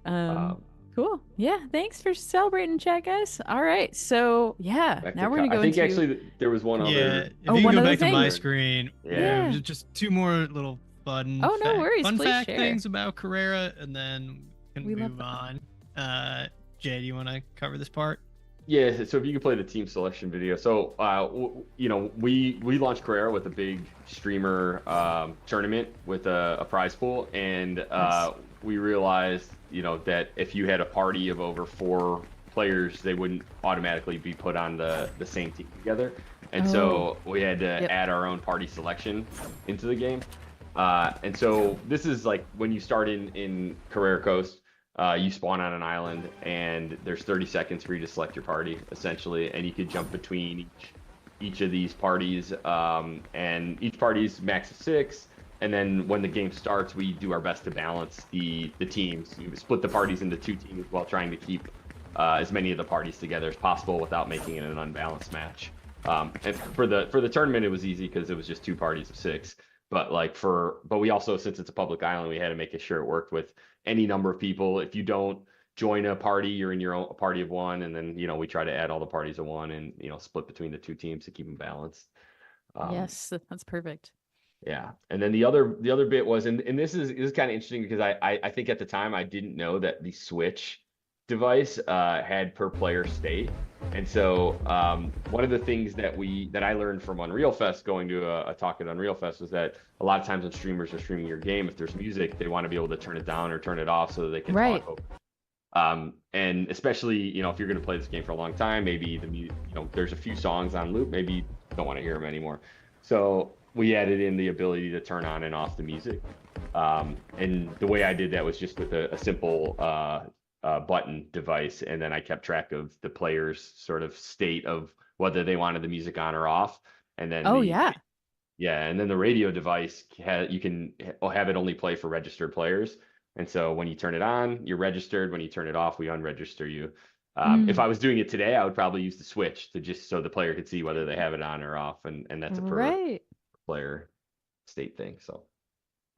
Um, Cool. Yeah, thanks for celebrating, chat, guys. All right, so yeah, back now to we're gonna I go think into actually there was one Yeah, other. if Oh, you can one go other back to thing. my screen, Yeah. just two more little fun Oh, no worries, fun please fact share. things about Carrera, and then we We can love move that. on. Jay, do you want to cover this part? Yeah, so if you could play the team selection video. So, we launched Carrera with a big streamer tournament with a prize pool, and Nice. we realized, that if you had a party of over 4 players, they wouldn't automatically be put on the same team together, and so we had to Yep. add our own party selection into the game. And so this is like when you start in Carrera Coast. You spawn on an island, and there's 30 seconds for you to select your party, essentially, and you could jump between each of these parties, and each party's max of 6. And then when the game starts, we do our best to balance the teams. You split the parties into 2 teams while trying to keep as many of the parties together as possible without making it an unbalanced match. And for the tournament, it was easy because it was just 2 parties of 6. But we also, since it's a public island, we had to make sure it worked with any number of people. If you don't join a party, you're in your own party of 1, and then we try to add all the parties of 1 and split between the 2 teams to keep them balanced. Yes, that's perfect. Yeah, and then the other bit was, and this is kind of interesting because I think at the time I didn't know that the Switch device had per player state, and so one of the things that I learned from Unreal Fest, going to a talk at Unreal Fest, was that a lot of times when streamers are streaming your game, if there's music, they want to be able to turn it down or turn it off so that they can Right. talk over. And especially if you're going to play this game for a long time, maybe there's a few songs on loop, maybe you don't want to hear them anymore. So we added in the ability to turn on and off the music. And the way I did that was just with a simple button device, and then I kept track of the player's sort of state of whether they wanted the music on or off. And then and then the radio device you can have it only play for registered players. And so when you turn it on, you're registered. When you turn it off, we unregister you. If I was doing it today, I would probably use the Switch to just so the player could see whether they have it on or off, and that's a per Right. player state thing. So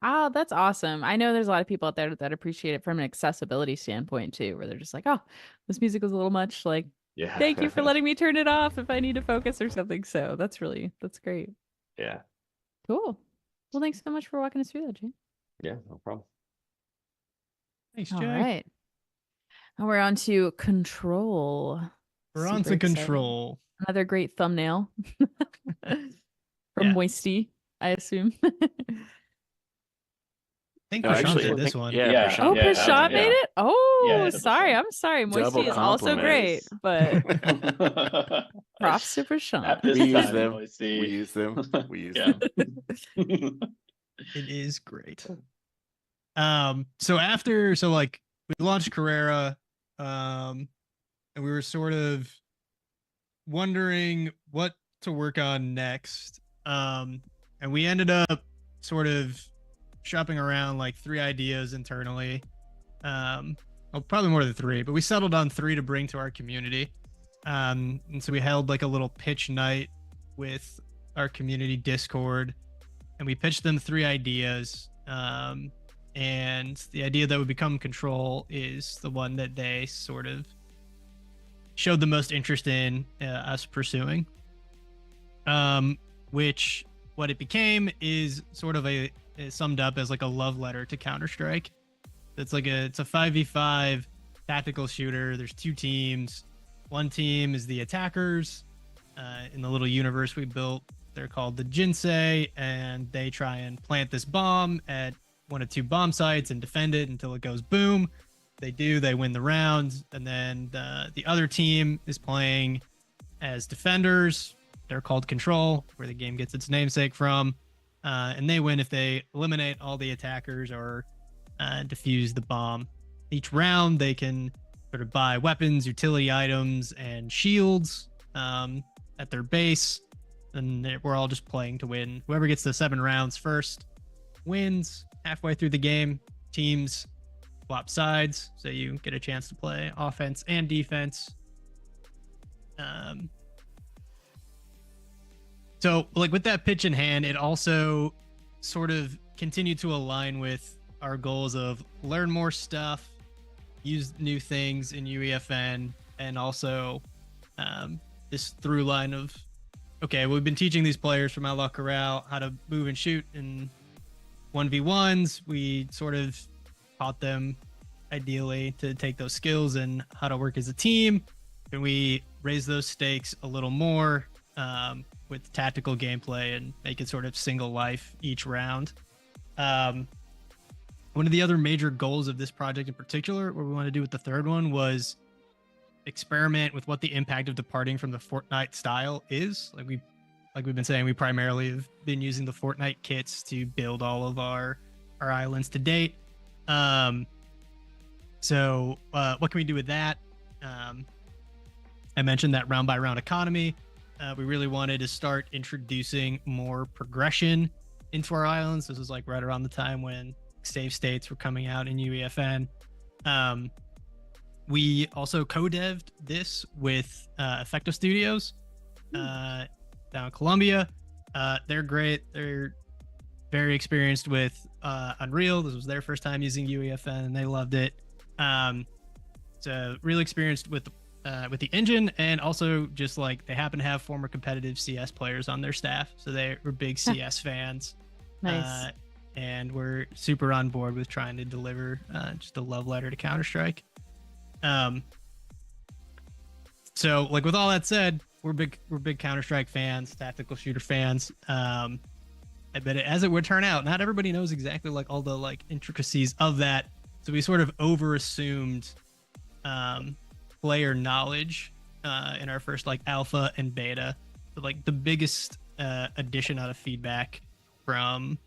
Oh, that's awesome. I know there's a lot of people out there that appreciate it from an accessibility standpoint too, where they're just like, oh, this music is a little much. Like, yeah, thank you for letting me turn it off if I need to focus or something. So that's great. yeah, Cool. Well, thanks so much for walking us through that, Jane. yeah, no problem. Thanks, All Jay. right. Now we're on to Control. We're on Super to exciting. Control. Another great thumbnail from Moisty, I assume. I think No, Prashant actually, did I this think- one. yeah, Oh, Yeah, Prashant made it? Yeah, Oh, that's sorry. fine. I'm sorry. Double Moisty is also great, compliment. but props to Prashant. At this We use time, them. I see. We use them. We use Yeah. them. It is great. So like we launched Carrera, and we were sort of wondering what to work on next. And we ended up sort of shopping around like 3 ideas internally. Well, probably more than 3, but we settled on 3 to bring to our community. And so we held like a little pitch night with our community Discord, and we pitched them 3 ideas. And the idea that would become Control is the one that they sort of showed the most interest in us pursuing. Which what it became is sort of is summed up as like a love letter to Counter-Strike. It's a 5v5 tactical shooter. There's 2 teams. One team is the attackers. In the little universe we built, they're called the Jinsei, and they try and plant this bomb at 1 of 2 bomb sites and defend it until it goes boom. They win the round. And then the other team is playing as defenders. They're called Control, where the game gets its namesake from. And they win if they eliminate all the attackers or defuse the bomb. Each round, they can sort of buy weapons, utility items, and shields at their base. And we're all just playing to win. Whoever gets the 7 rounds first wins. Halfway through the game, teams swap sides, so you get a chance to play offense and defense. So, like with that pitch in hand, it also sort of continued to align with our goals of learn more stuff, use new things in UEFN, and also this through line of, okay, we've been teaching these players from Outlaw Corral how to move and shoot in 1v1s. We sort of taught them ideally to take those skills and how to work as a team. And we raise those stakes a little more with tactical gameplay and make it sort of single life each round. One of the other major goals of this project in particular, what we want to do with the third one, was experiment with what the impact of departing from the Fortnite style is. Like we've been saying, we primarily have been using the Fortnite kits to build all of our islands to date. So what can we do with that? I mentioned that round by round economy. We really wanted to start introducing more progression into our islands. This was like right around the time when save states were coming out in UEFN. We also co-deved this with Effecto Studios down in Colombia. They're great. They're very experienced with Unreal. This was their first time using UEFN, and they loved it. So really experienced with the engine, and also just like they happen to have former competitive CS players on their staff, so they were big CS fans. Nice. And we're super on board with trying to deliver just a love letter to Counter-Strike. So like with all that said, we're big Counter-Strike fans, tactical shooter fans. But as it would turn out, not everybody knows exactly like all the like intricacies of that. So we sort of over assumed player knowledge in our first like alpha and beta. But like the biggest addition out of feedback from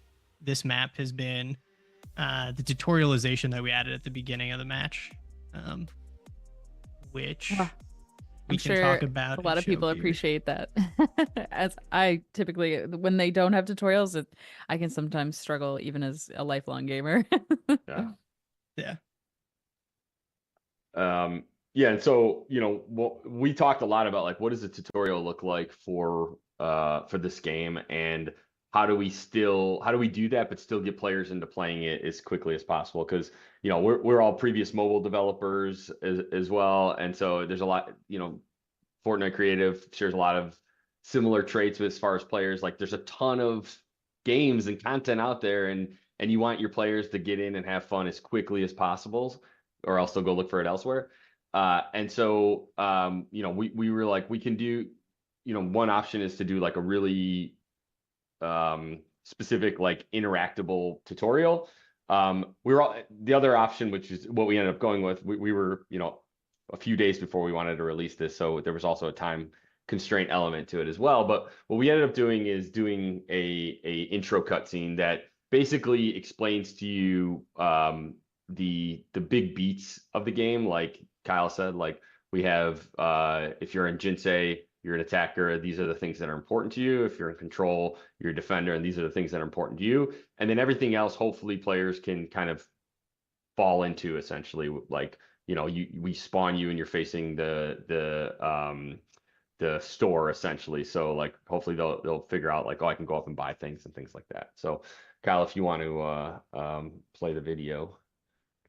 this map has been the tutorialization that we added at the beginning of the match, which we can talk about. A lot of people appreciate that. As I typically, when they don't have tutorials, I can sometimes struggle even as a lifelong gamer. Yeah. Yeah, and so we talked a lot about like what does a tutorial look like for this game, and how do we do that but still get players into playing it as quickly as possible, because we're all previous mobile developers as well, and so there's a lot, Fortnite Creative shares a lot of similar traits as far as players. Like there's a ton of games and content out there, and you want your players to get in and have fun as quickly as possible, or else they'll go look for it elsewhere. And so, we were like, we can do, one option is to do like a really specific, like interactable tutorial. The other option, which is what we ended up going with, we were, a few days before we wanted to release this, so there was also a time constraint element to it as well. But what we ended up doing is doing a intro cutscene that basically explains to you the big beats of the game. Like Kyle said, like we have if you're in Jinsei, you're an attacker, these are the things that are important to you. If you're in control, you're a defender, and these are the things that are important to you. And then everything else, hopefully players can kind of fall into, essentially. Like, we spawn you and you're facing the store, essentially. So like hopefully they'll figure out like, oh, I can go up and buy things and things like that. So Kyle, if you want to play the video.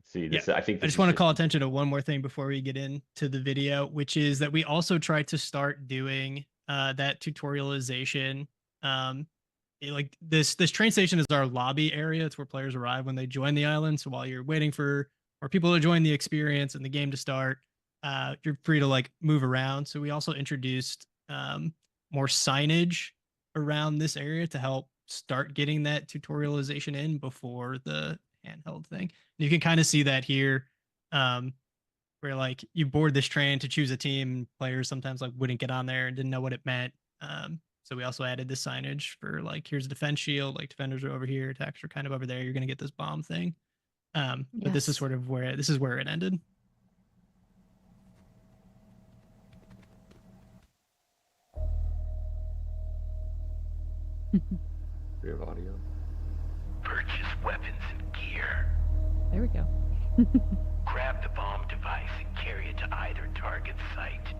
See this, yeah. I just want to call attention to one more thing before we get into the video, which is that we also tried to start doing that tutorialization. Like this train station is our lobby area. It's where players arrive when they join the island. So while you're waiting for people to join the experience and the game to start, you're free to like move around. So we also introduced more signage around this area to help start getting that tutorialization in before the handheld thing. You can kind of see that here, where like you board this train to choose a team. Players sometimes like wouldn't get on there and didn't know what it meant. So we also added this signage for like, here's a defense shield, like defenders are over here, attacks are kind of over there. You're going to get this bomb thing. But this is sort of where it ended. We have audio. Purchase weapons and gear. There we go. Grab the bomb device and carry it to either target site.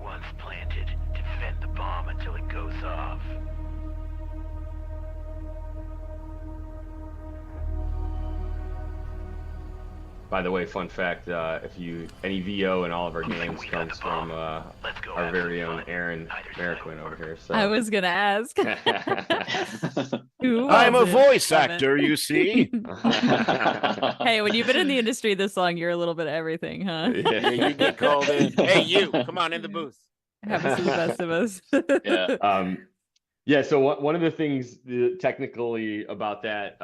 Once planted, defend the bomb until it goes off. by the way, fun fact, if any VO in all of our games comes from our very own Aaron Merriquin over here. So I was gonna ask. Who I'm a was it? voice actor, you see. Hey, when you've been in the industry this long, you're a little bit of everything, huh? Yeah, you get called in. Hey, you, come on in the booth. Happens to the best of us. Yeah. Yeah, so one of the things technically about that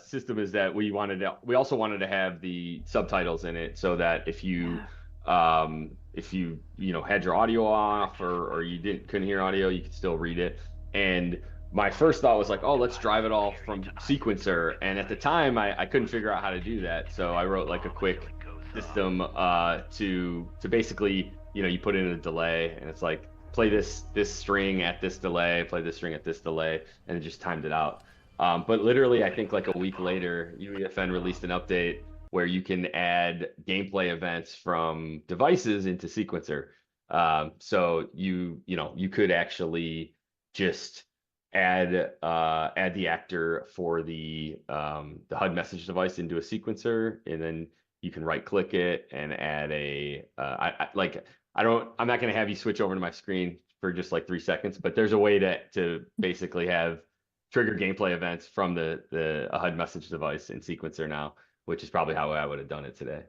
system is that we also wanted to have the subtitles in it, so that if you had your audio off or you couldn't hear audio, you could still read it. And my first thought was like, oh, let's drive it all from sequencer. And at the time, I couldn't figure out how to do that, so I wrote like a quick system to basically, you put in a delay, and it's like, play this string at this delay, play this string at this delay, and it just timed it out. But literally, I think like a week later, UEFN released an update where you can add gameplay events from devices into sequencer. So you could actually just add the actor for the HUD message device into a sequencer, and then you can right click it and add I'm not going to have you switch over to my screen for just like 3 seconds, but there's a way to basically have trigger gameplay events from the HUD message device in sequencer now, which is probably how I would have done it today.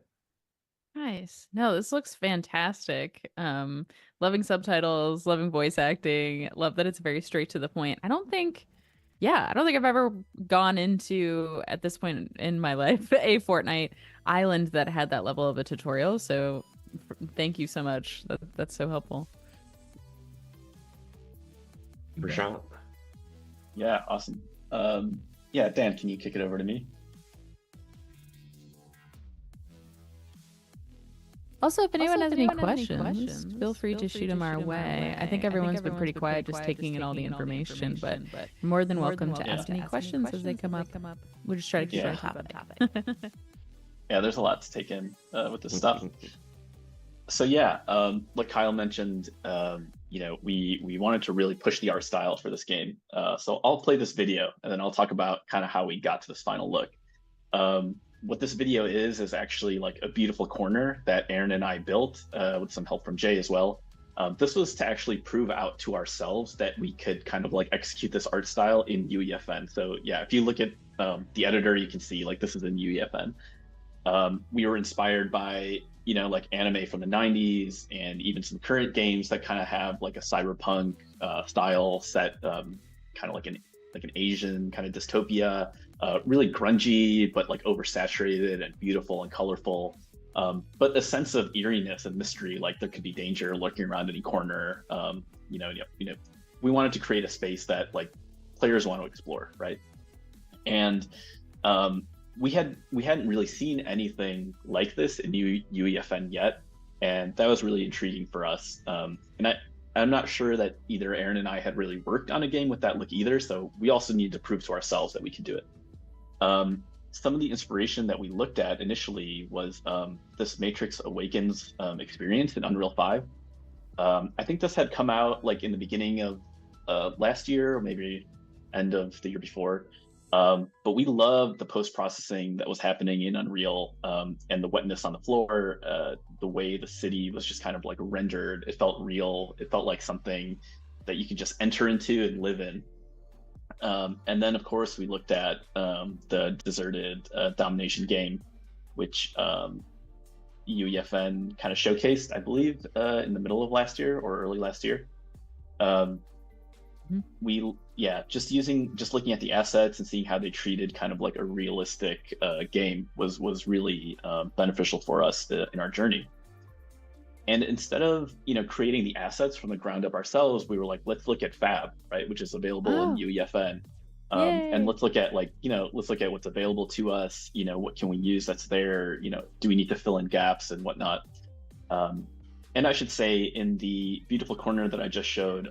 Nice. No, this looks fantastic. Loving subtitles, loving voice acting, love that it's very straight to the point. I don't think I've ever gone into, at this point in my life, a Fortnite island that had that level of a tutorial. So thank you so much. That's so helpful. Prashant? Yeah, awesome. Yeah, Dan, can you kick it over to me? Also, if anyone has any questions, feel free to shoot them our way. I think everyone's been pretty quiet, just taking in all the information, but more than welcome to ask any questions as they come up. We'll just try to keep it on topic. Yeah, there's a lot to take in with this stuff. So yeah, like Kyle mentioned, we wanted to really push the art style for this game. So I'll play this video, and then I'll talk about kind of how we got to this final look. What this video is actually like a beautiful corner that Aaron and I built with some help from Jay as well. This was to actually prove out to ourselves that we could kind of like execute this art style in UEFN. So yeah, if you look at the editor, you can see like this is in UEFN. We were inspired by like anime from the 90s and even some current games that kind of have like a cyberpunk style set, kind of like an Asian kind of dystopia, really grungy but like oversaturated and beautiful and colorful, but a sense of eeriness and mystery, like there could be danger lurking around any corner. We wanted to create a space that like players want to explore, right? And we hadn't really seen anything like this in UEFN yet, and that was really intriguing for us. And I'm not sure that either Aaron and I had really worked on a game with that look either, so we also needed to prove to ourselves that we could do it. Some of the inspiration that we looked at initially was this Matrix Awakens experience in Unreal 5. I think this had come out like in the beginning of last year, or maybe end of the year before. But we loved the post-processing that was happening in Unreal, and the wetness on the floor, the way the city was just kind of like rendered. It felt real. It felt like something that you could just enter into and live in. And then, of course, we looked at the Deserted Domination game, which UEFN kind of showcased, I believe, in the middle of last year or early last year. Just looking at the assets and seeing how they treated kind of like a realistic game was really beneficial for us in our journey. And instead of creating the assets from the ground up ourselves, we were like, let's look at Fab, right, which is available in UEFN, and let's look at what's available to us. What can we use that's there? Do we need to fill in gaps and whatnot? And I should say, in the beautiful corner that I just showed,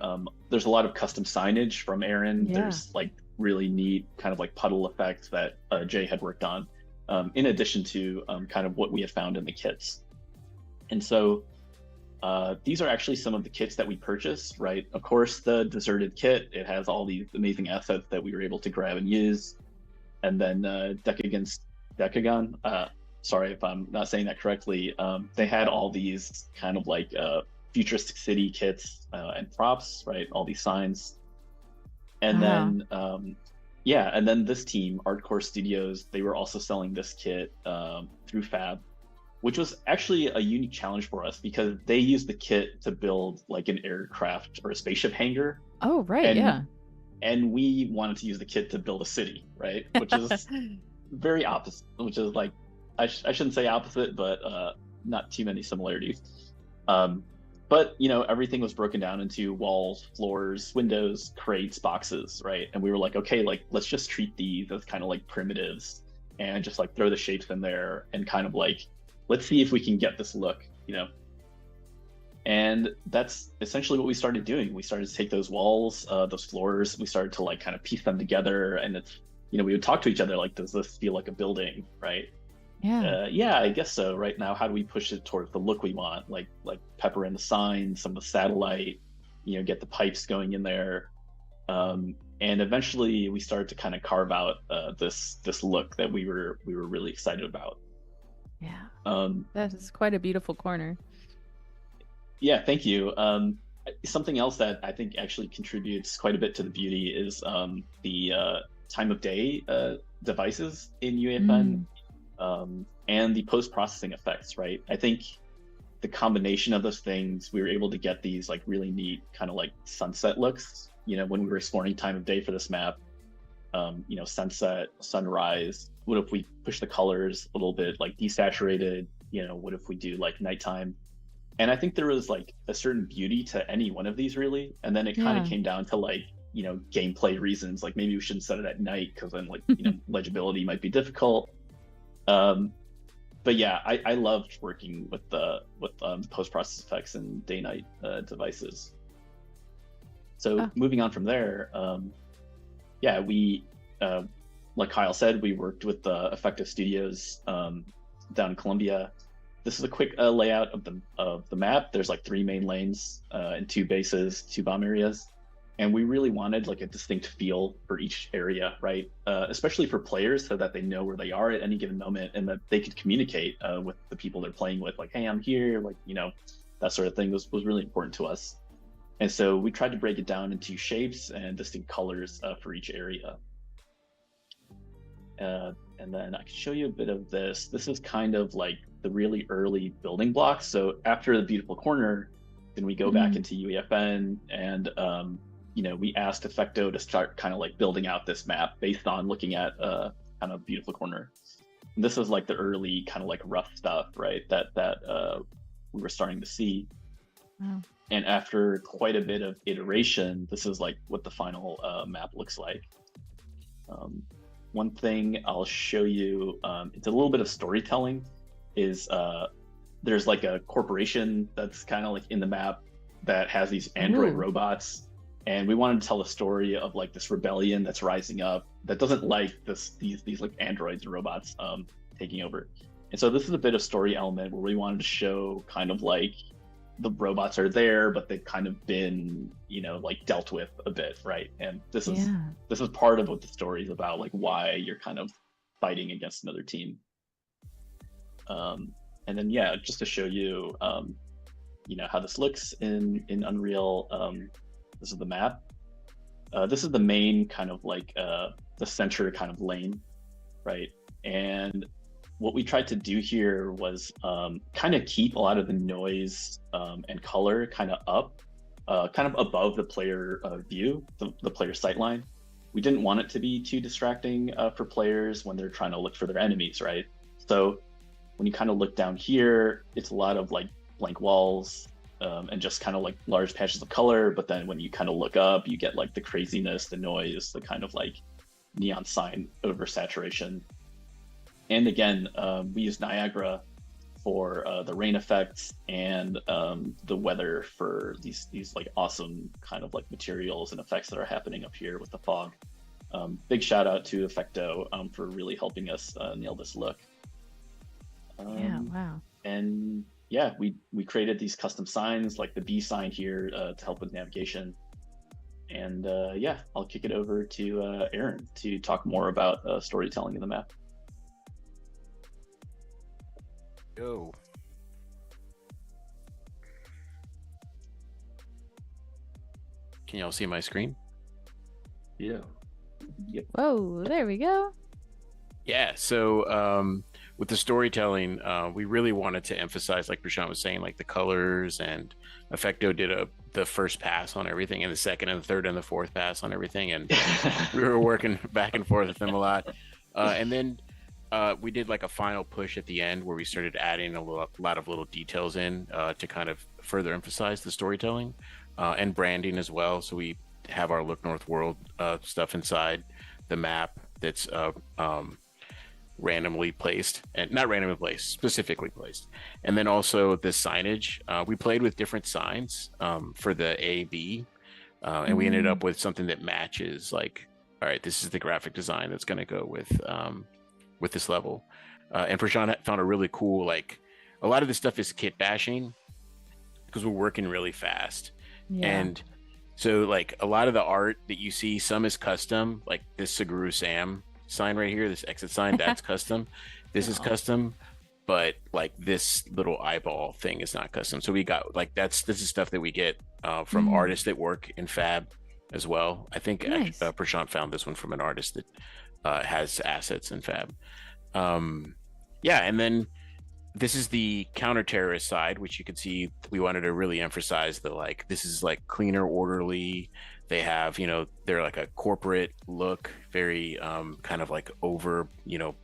there's a lot of custom signage from Aaron. Yeah. There's like really neat kind of like puddle effects that Jay had worked on, in addition to kind of what we had found in the kits. And so these are actually some of the kits that we purchased, right? Of course, the Deserted kit, it has all these amazing assets that we were able to grab and use. And then Decagon, sorry if I'm not saying that correctly. They had all these kind of like futuristic city kits and props, right? All these signs. And Wow. then yeah, and then this team, Artcore Studios, they were also selling this kit through Fab, which was actually a unique challenge for us because they used the kit to build like an aircraft or a spaceship hangar, Oh, right. and Yeah. and we wanted to use the kit to build a city, right? Which is very opposite, which is like I shouldn't say opposite, but not too many similarities. Um, but you know, everything was broken down into walls, floors, windows, crates, boxes, right? And we were like, okay, like let's just treat these as kind of like primitives and just like throw the shapes in there and kind of like let's see if we can get this look, you know. And that's essentially what we started doing. We started to take those walls, those floors, we started to like kind of piece them together, and it's, you know, we would talk to each other like, does this feel like a building, right? Yeah. Yeah, I guess so. Right now, how do we push it towards the look we want? Like pepper in the signs, some of the satellite, you know, get the pipes going in there, and eventually we started to kind of carve out this look that we were really excited about. Yeah. Um, That is quite a beautiful corner. yeah, thank you. Something else that I think actually contributes quite a bit to the beauty is the time of day devices in UEFN. And the post-processing effects, right? I think the combination of those things, we were able to get these like really neat kind of like sunset looks. You know, when we were exploring time of day for this map, you know, sunset, sunrise. What if we push the colors a little bit like desaturated? You know, what if we do like nighttime? And I think there was like a certain beauty to any one of these really. And then it kind of Yeah. came down to like, you know, gameplay reasons. Like maybe we shouldn't set it at night because then like, you know, legibility might be difficult. But yeah, I loved working with the post-process effects and day-night devices. So Oh. moving on from there, yeah, we like Kyle said, we worked with the Effective Studios down in Colombia. This is a quick layout of the map. There's like 3 main lanes and 2 bases, 2 bomb areas. And we really wanted like a distinct feel for each area, right? Especially for players, so that they know where they are at any given moment and that they could communicate with the people they're playing with, like, hey, I'm here, like, you know, that sort of thing was really important to us. And so we tried to break it down into shapes and distinct colors for each area. And then I can show you a bit of this. This is kind of like the really early building blocks. So after the beautiful corner, then we go back into UEFN and you know, we asked Effecto to start kind of like building out this map based on looking at kind of beautiful corner. And this is like the early kind of like rough stuff, right? That we were starting to see. Wow. And after quite a bit of iteration, this is like what the final map looks like. One thing I'll show you, it's a little bit of storytelling, is there's like a corporation that's kind of like in the map that has these android robots. And we wanted to tell the story of like this rebellion that's rising up that doesn't like these like androids and robots taking over. And so this is a bit of story element where we wanted to show kind of like the robots are there, but they've kind of been, you know, like dealt with a bit, right? And this is part of what the story is about, like why you're kind of fighting against another team. And then yeah, just to show you, you know, how this looks in Unreal. This is the map. This is the main kind of like the center kind of lane, right? And what we tried to do here was kind of keep a lot of the noise and color kind of up, kind of above the player view, the player sightline. We didn't want it to be too distracting for players when they're trying to look for their enemies, right? So when you kind of look down here, it's a lot of like blank walls, and just kind of like large patches of color. But then when you kind of look up, you get like the craziness, the noise, the kind of like neon sign oversaturation. And again, we use Niagara for the rain effects and the weather for these like awesome kind of like materials and effects that are happening up here with the fog. Big shout out to Effecto for really helping us nail this look. Yeah, wow. And yeah, we created these custom signs like the B sign here to help with navigation. And yeah, I'll kick it over to Aaron to talk more about storytelling in the map. go. Can y'all see my screen? Yeah. Whoa, there we go. Yeah. So with the storytelling, we really wanted to emphasize, like Prashant was saying, like the colors, and Effecto did the first pass on everything, and the second and the third and the fourth pass on everything, and we were working back and forth with them a lot. And then we did like a final push at the end where we started adding a lot of little details in to kind of further emphasize the storytelling and branding as well. So we have our Look North World stuff inside the map that's randomly placed, and not randomly placed, specifically placed. And then also the signage, we played with different signs for the A, B, and we ended up with something that matches, like, all right, this is the graphic design that's going to go with this level. And Prashant found a really cool, like, a lot of this stuff is kit bashing because we're working really fast. Yeah. And so, like, a lot of the art that you see, some is custom, like this Saguru Sam sign right here, this exit sign, that's custom. This is custom, but like this little eyeball thing is not custom. So we got, like, this is stuff that we get from artists that work in Fab as well. I think Nice. Prashant found this one from an artist that has assets in Fab. Yeah, and then this is the counter-terrorist side, which you can see we wanted to really emphasize the, like, this is like cleaner, orderly. They have, they're like a corporate look, very kind of like over,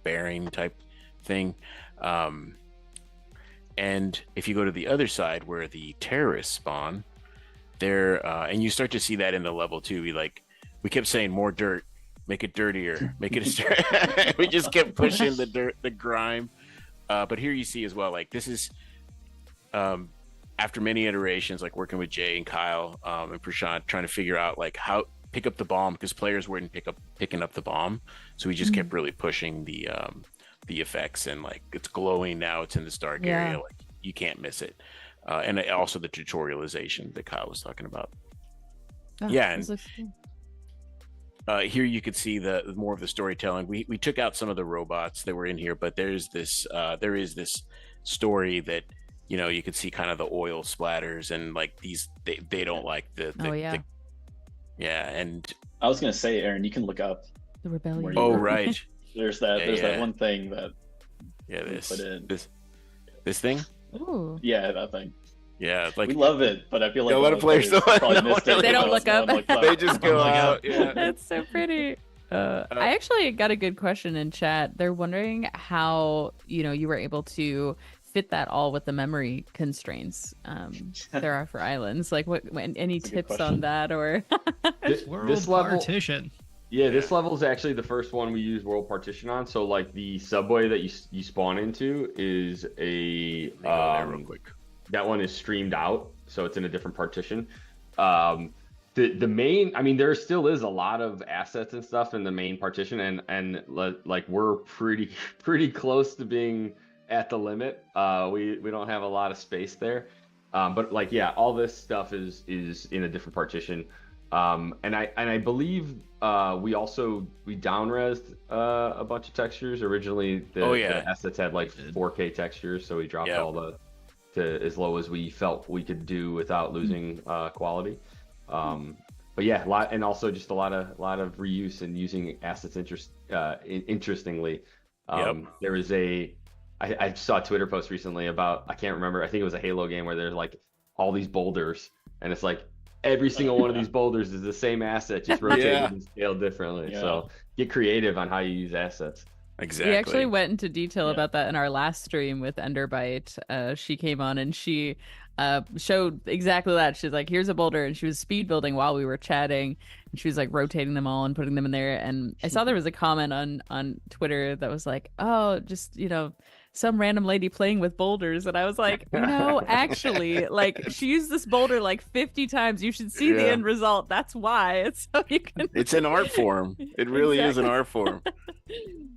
bearing type thing. And if you go to the other side where the terrorists spawn, there, and you start to see that in the level too. We kept saying more dirt, make it dirtier, make it. We just kept pushing the dirt, the grime. But here you see as well, like, this is after many iterations, like working with Jay and Kyle and Prashant, trying to figure out like how pick up the bomb, because players weren't picking up the bomb. So we just kept really pushing the effects, and like it's glowing now, it's in this dark area, like you can't miss it. And also the tutorialization that Kyle was talking about. Oh, yeah, and here you could see the more of the storytelling. We took out some of the robots that were in here, but there is this story that you could see kind of the oil splatters, and like these they don't like the and I was gonna say, Aaron, you can look up the rebellion. where you- right. There's that one thing that we put in. This thing. Ooh. Yeah, that thing. Yeah, like We love it, but I feel like a lot of players probably don't missed it. They don't look up. they just go out. Yeah. That's so pretty. I actually got a good question in chat. They're wondering how you were able to fit that all with the memory constraints there are for islands. Like, any That's a good tips on question. that, or World level- partition. Yeah, this level is actually the first one we use world partition on. So like the subway that you spawn into is a Let me go there real quick. that one is streamed out, so it's in a different partition. The main, I mean, there still is a lot of assets and stuff in the main partition, and like we're pretty close to being at the limit. We don't have a lot of space there, but like, yeah, all this stuff is in a different partition. And I believe we down-resed a bunch of textures. Originally the assets had like 4K textures, so we dropped all to as low as we felt we could do without losing quality. But yeah, and also just a lot of reuse and using assets interestingly. There was I saw a Twitter post recently about, I can't remember, I think it was a Halo game where there's like all these boulders, and it's like every single one of these boulders is the same asset, just rotated and scaled differently. So get creative on how you use assets. Exactly. we actually went into detail about that in our last stream with Enderbite. She came on and she showed exactly that. She's like, here's a boulder, and she was speed building while we were chatting, and she was like rotating them all and putting them in there. And I saw there was a comment on Twitter that was like, oh, just some random lady playing with boulders, and I was like, actually, like, she used this boulder like 50 times. You should see the end result. That's why. It's so you can. It's an art form. It really is an art form.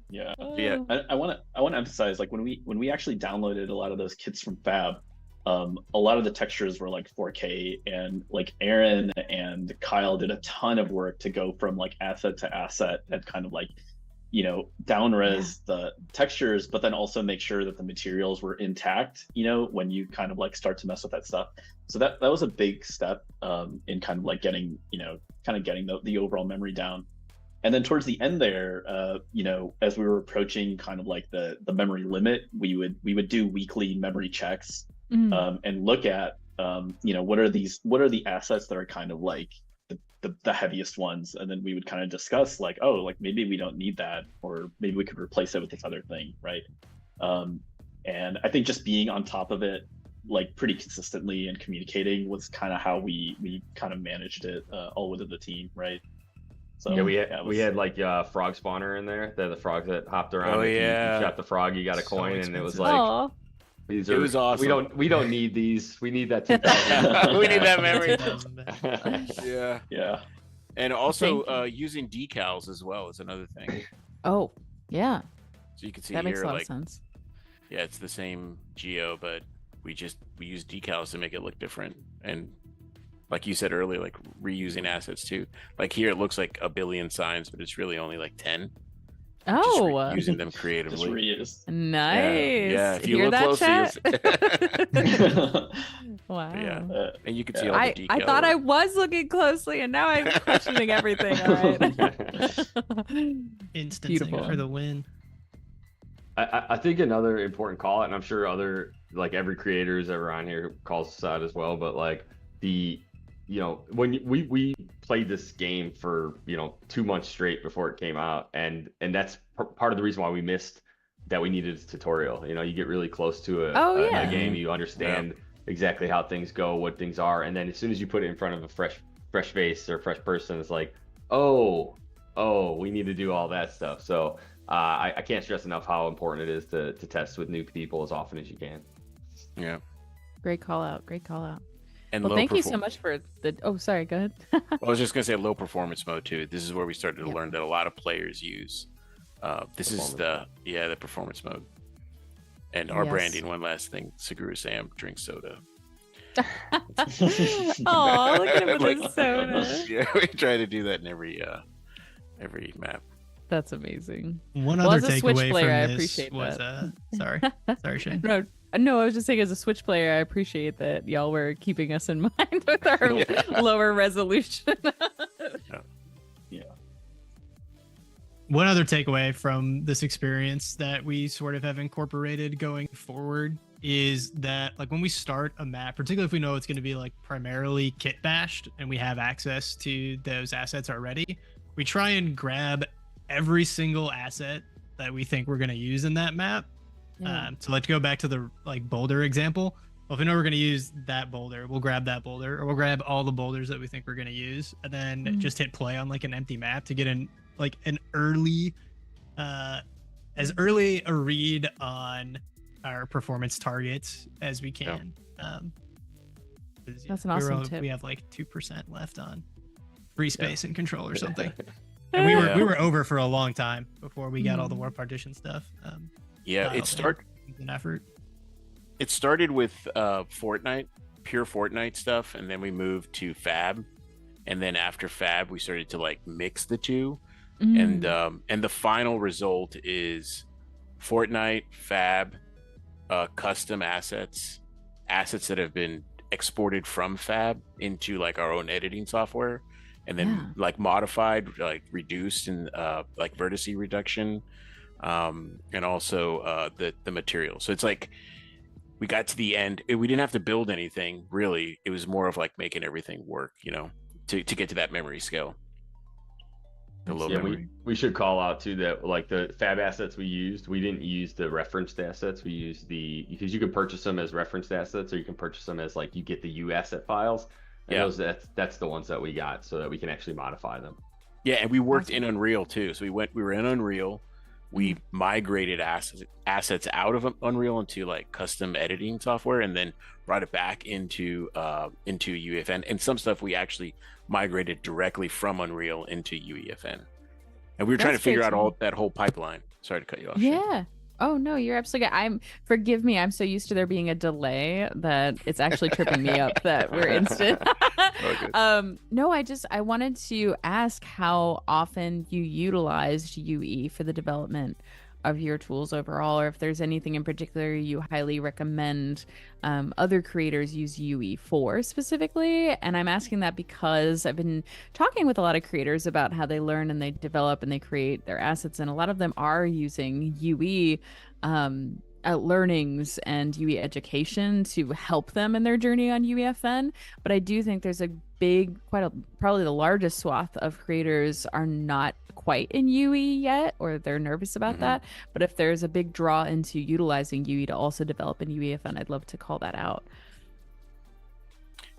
Yeah. Yeah. I want to emphasize, like, when we actually downloaded a lot of those kits from Fab, a lot of the textures were like 4K, and like Aaron and Kyle did a ton of work to go from like asset to asset and kind of like down res the textures, but then also make sure that the materials were intact, when you kind of like start to mess with that stuff. So that was a big step in kind of like getting, getting the overall memory down. And then towards the end there, as we were approaching kind of like the memory limit, we would do weekly memory checks and look at, what are the assets that are kind of like the heaviest ones, and then we would kind of discuss like, oh, like maybe we don't need that, or maybe we could replace it with this other thing, right? And I think just being on top of it like pretty consistently and communicating was kind of how we kind of managed it all within the team, right? So yeah, we had like frog spawner in there. They're the frogs that hopped around. Oh, if yeah. you shot the frog, you got a coin, and it was like, Aw. these It are, was awesome. We don't need these. We need that 2000. We need that memory. 2000 back. yeah. And also Thank using decals as well is another thing. Oh, yeah. So you can see That here, makes a lot like, of sense. yeah, it's the same geo, but we use decals to make it look different. And like you said earlier, like reusing assets too. Like here, it looks like a billion signs, but it's really only like 10. Oh, Using them Just creatively. reuse. nice. Yeah, if you Hear look that, closely, chat? Wow. Yeah. And you can see all the I decals. thought I was looking closely, and now I'm questioning everything. All right. Instancing Beautiful. for the win. I think another important call, and I'm sure every creator who's ever on here calls us out as well, but like when we played this game for 2 months straight before it came out, and that's part of the reason why we missed that we needed a tutorial. You get really close to a game, you understand exactly how things go, what things are, and then as soon as you put it in front of a fresh face or fresh person, it's like, oh, we need to do all that stuff. So I can't stress enough how important it is to test with new people as often as you can. Yeah. Great call out. And Well, low thank you so much for the. Oh, sorry. Go ahead. I was just gonna say low performance mode too. This is where we started to learn that a lot of players use. This is the performance mode. And our Yes. branding. One last thing: Saguru Sam drinks soda. Oh, look at him with his soda. Yeah, we try to do that in every map. That's amazing. One Well, other as a Switch takeaway player, I from this appreciate was that. sorry, Shane. No, I was just saying, as a Switch player, I appreciate that y'all were keeping us in mind with our lower resolution. One other takeaway from this experience that we sort of have incorporated going forward is that, like, when we start a map, particularly if we know it's going to be like primarily kit bashed and we have access to those assets already, we try and grab every single asset that we think we're going to use in that map. So let's go back to the boulder example. Well, if we know we're going to use that boulder, we'll grab that boulder, or we'll grab all the boulders that we think we're going to use, and then just hit play on like an empty map to get an early, as early a read on our performance targets as we can. That's an awesome tip. We have like 2% left on free space and control or something. And we were over for a long time before we got all the warp partition stuff. It started with Fortnite, pure Fortnite stuff, and then we moved to Fab, and then after Fab we started to like mix the two, and the final result is Fortnite, Fab, custom assets that have been exported from Fab into like our own editing software, and then like modified, like reduced and like vertice reduction, and also the material. So it's like we got to the end, we didn't have to build anything really. It was more of like making everything work, to get to that memory scale. The low memory. We should call out too that like the Fab assets we used, we didn't use the referenced assets. We used because you can purchase them as referenced assets, or you can purchase them as like you get the U asset files. And that's the ones that we got so that we can actually modify them. Yeah, and we worked in Unreal too. So we were in Unreal. We migrated assets out of Unreal into like custom editing software, and then brought it back into UEFN. And some stuff we actually migrated directly from Unreal into UEFN. And we were trying to figure out that whole pipeline. Sorry to cut you off. Yeah. Oh no, you're absolutely good. Forgive me, I'm so used to there being a delay that it's actually tripping me up that we're instant. Okay. No, I wanted to ask how often you utilized UE for the development of your tools overall, or if there's anything in particular you highly recommend other creators use UE for specifically. And I'm asking that because I've been talking with a lot of creators about how they learn and they develop and they create their assets, and a lot of them are using UE learnings and UE education to help them in their journey on UEFN. But I do think there's a probably the largest swath of creators are not quite in UE yet, or they're nervous about that. But if there's a big draw into utilizing UE to also develop in UEFN, I'd love to call that out.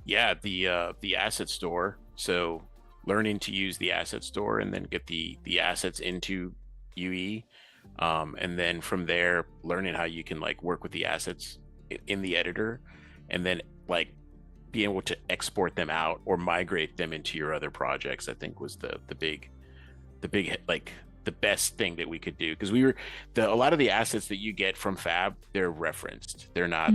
Yeah, the asset store. So learning to use the asset store and then get the assets into UE. And then from there, learning how you can like work with the assets in the editor, and then like be able to export them out or migrate them into your other projects, I think was the big like the best thing that we could do, because a lot of the assets that you get from Fab, they're referenced, they're not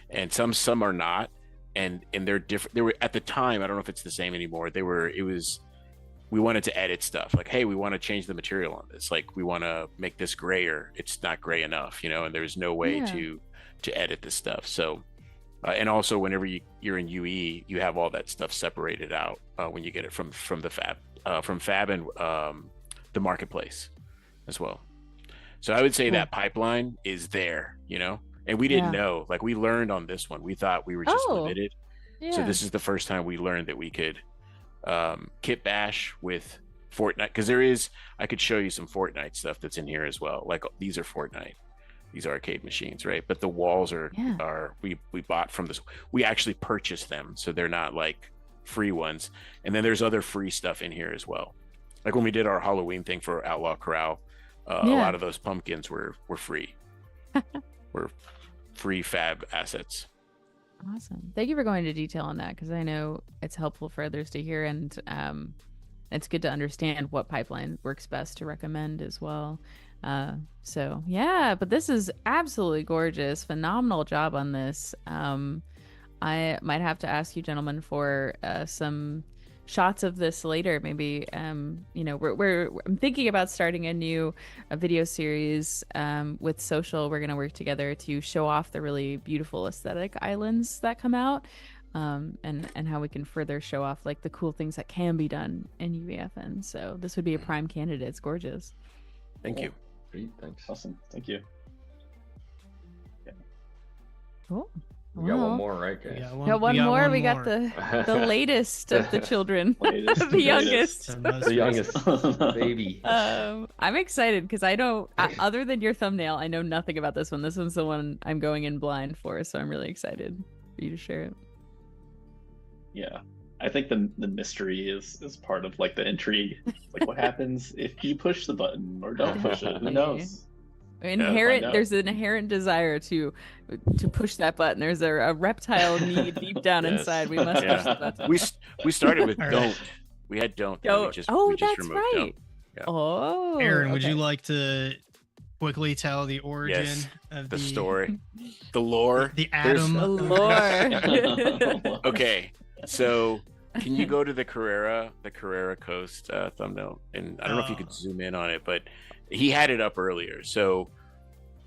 and some are not, and they're different. They were at the time, I don't know if it's the same anymore, we wanted to edit stuff like, hey, we want to change the material on this, like we want to make this grayer, it's not gray enough, and there's no way to edit this stuff. So and also whenever you're in UE, you have all that stuff separated out when you get it from the Fab and the marketplace as well. So I would say that pipeline is there, and we didn't know, like we learned on this one, we thought we were just limited. So this is the first time we learned that we could kit bash with Fortnite, because I could show you some Fortnite stuff that's in here as well. Like these are Fortnite, these arcade machines, right? But the walls are we bought from this, we actually purchased them, so they're not like free ones. And then there's other free stuff in here as well. Like when we did our Halloween thing for Outlaw Corral, a lot of those pumpkins were free. Were free Fab assets. Awesome. Thank you for going into detail on that, because I know it's helpful for others to hear, and it's good to understand what pipeline works best to recommend as well. So yeah, but this is absolutely gorgeous. Phenomenal job on this. I might have to ask you gentlemen for some shots of this later. Maybe I'm thinking about starting a video series with Social. We're gonna work together to show off the really beautiful aesthetic islands that come out, and how we can further show off like the cool things that can be done in UEFN. So this would be a prime candidate. It's gorgeous. Thank you. Great, thanks. Awesome. Thank you. Cool. We got one more, right, guys? We got one more. We got the latest of the children. The youngest. The youngest baby. I'm excited because I don't, other than your thumbnail, I know nothing about this one. This one's the one I'm going in blind for, so I'm really excited for you to share it. Yeah. I think the mystery is part of like the intrigue. Like what happens if you push the button or don't push it? Who knows? There's an inherent desire to push that button. There's a reptile need deep down inside. We must push the button. We started with don't. We had don't. Don't. We just that's removed right. Don't. Yeah. Oh, Aaron, would you like to quickly tell the origin of the story, the lore, the atom, the lore? Okay, so can you go to the Carrera Coast thumbnail? And I don't know if you could zoom in on it, but he had it up earlier. So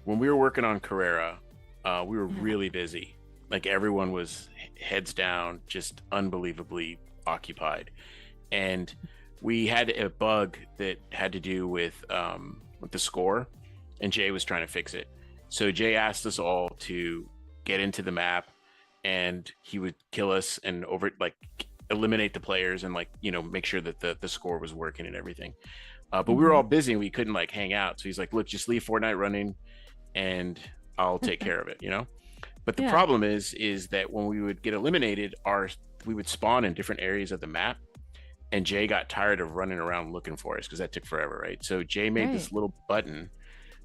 when we were working on Carrera, we were really busy. Like everyone was heads down, just unbelievably occupied. And we had a bug that had to do with the score, and Jay was trying to fix it. So Jay asked us all to get into the map, and he would kill us and eliminate the players and make sure that the score was working and everything. But we were all busy and we couldn't hang out. So he's like, look, just leave Fortnite running and I'll take care of it, But the problem is that when we would get eliminated, we would spawn in different areas of the map, and Jay got tired of running around looking for us because that took forever, right? So Jay made this little button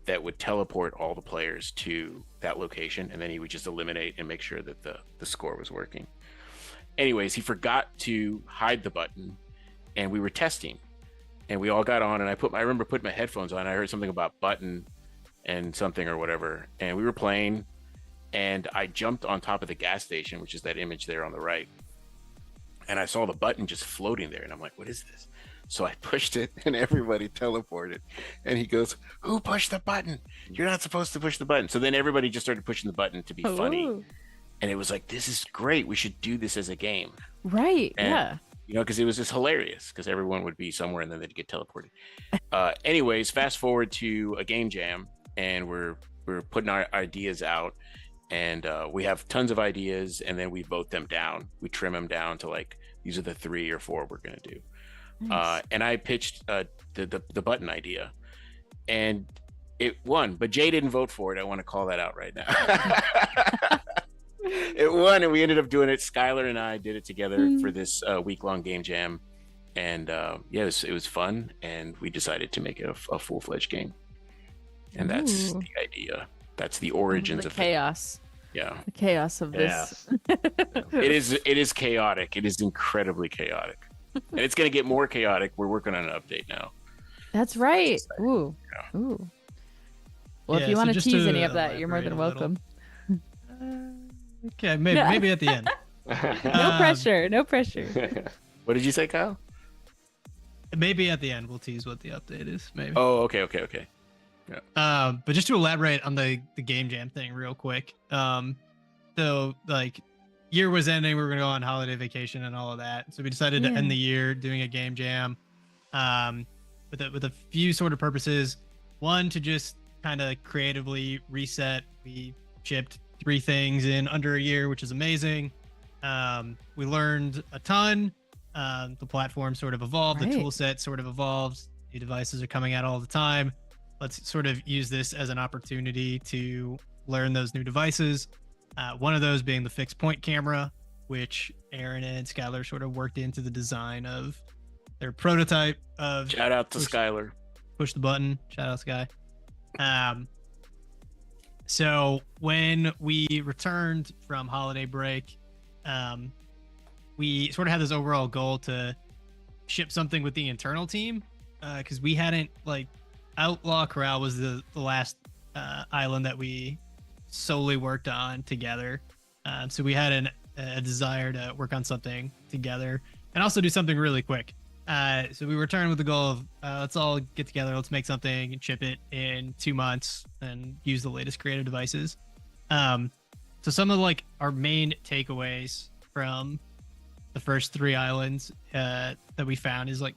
that would teleport all the players to that location, and then he would just eliminate and make sure that the score was working. Anyways, he forgot to hide the button, and we were testing, and we all got on, and I remember putting my headphones on. I heard something about button and something or whatever. And we were playing, and I jumped on top of the gas station, which is that image there on the right. And I saw the button just floating there. And I'm like, what is this? So I pushed it and everybody teleported. And he goes, who pushed the button? You're not supposed to push the button. So then everybody just started pushing the button to be funny. And it was like, this is great. We should do this as a game. Right. And, yeah. You know, because it was just hilarious because everyone would be somewhere and then they'd get teleported. Anyways, fast forward to a game jam, and we're putting our ideas out, and we have tons of ideas, and then we vote them down. We trim them down to like, these are the 3 or 4 we're going to do. Nice. And I pitched the button idea, and it won, but Jay didn't vote for it. I want to call that out right now. It won, and we ended up doing it. Skylar and I did it together for this week-long game jam, and yeah, it was fun, and we decided to make it a full-fledged game. And that's the idea. That's the origins of chaos. Yeah, the chaos of this. It is chaotic. It is incredibly chaotic, and it's going to get more chaotic. We're working on an update now. That's right. Ooh, yeah. Ooh. Well, if you want to tease any of that, you're more than welcome. Okay, maybe at the end. No pressure. No pressure. What did you say, Kyle? Maybe at the end we'll tease what the update is. Maybe. Oh, okay. Yeah. But just to elaborate on the game jam thing real quick. So like year was ending, we were gonna go on holiday vacation and all of that. So we decided to end the year doing a game jam, with a few sort of purposes. One, to just kind of creatively reset. We shipped 3 things in under a year, which is amazing. We learned a ton. The platform sort of evolved, the tool set sort of evolves. New devices are coming out all the time. Let's sort of use this as an opportunity to learn those new devices. One of those being the fixed point camera, which Aaron and Skylar sort of worked into the design of their prototype of. Shout out to Skylar. Push the button. Shout out Sky. So when we returned from holiday break, we sort of had this overall goal to ship something with the internal team, because we hadn't, like, Outlaw Corral was the last island that we solely worked on together. So we had a desire to work on something together and also do something really quick. So we returned with the goal of let's all get together, let's make something and ship it in 2 months and use the latest creative devices. So some of like our main takeaways from the first 3 islands that we found is like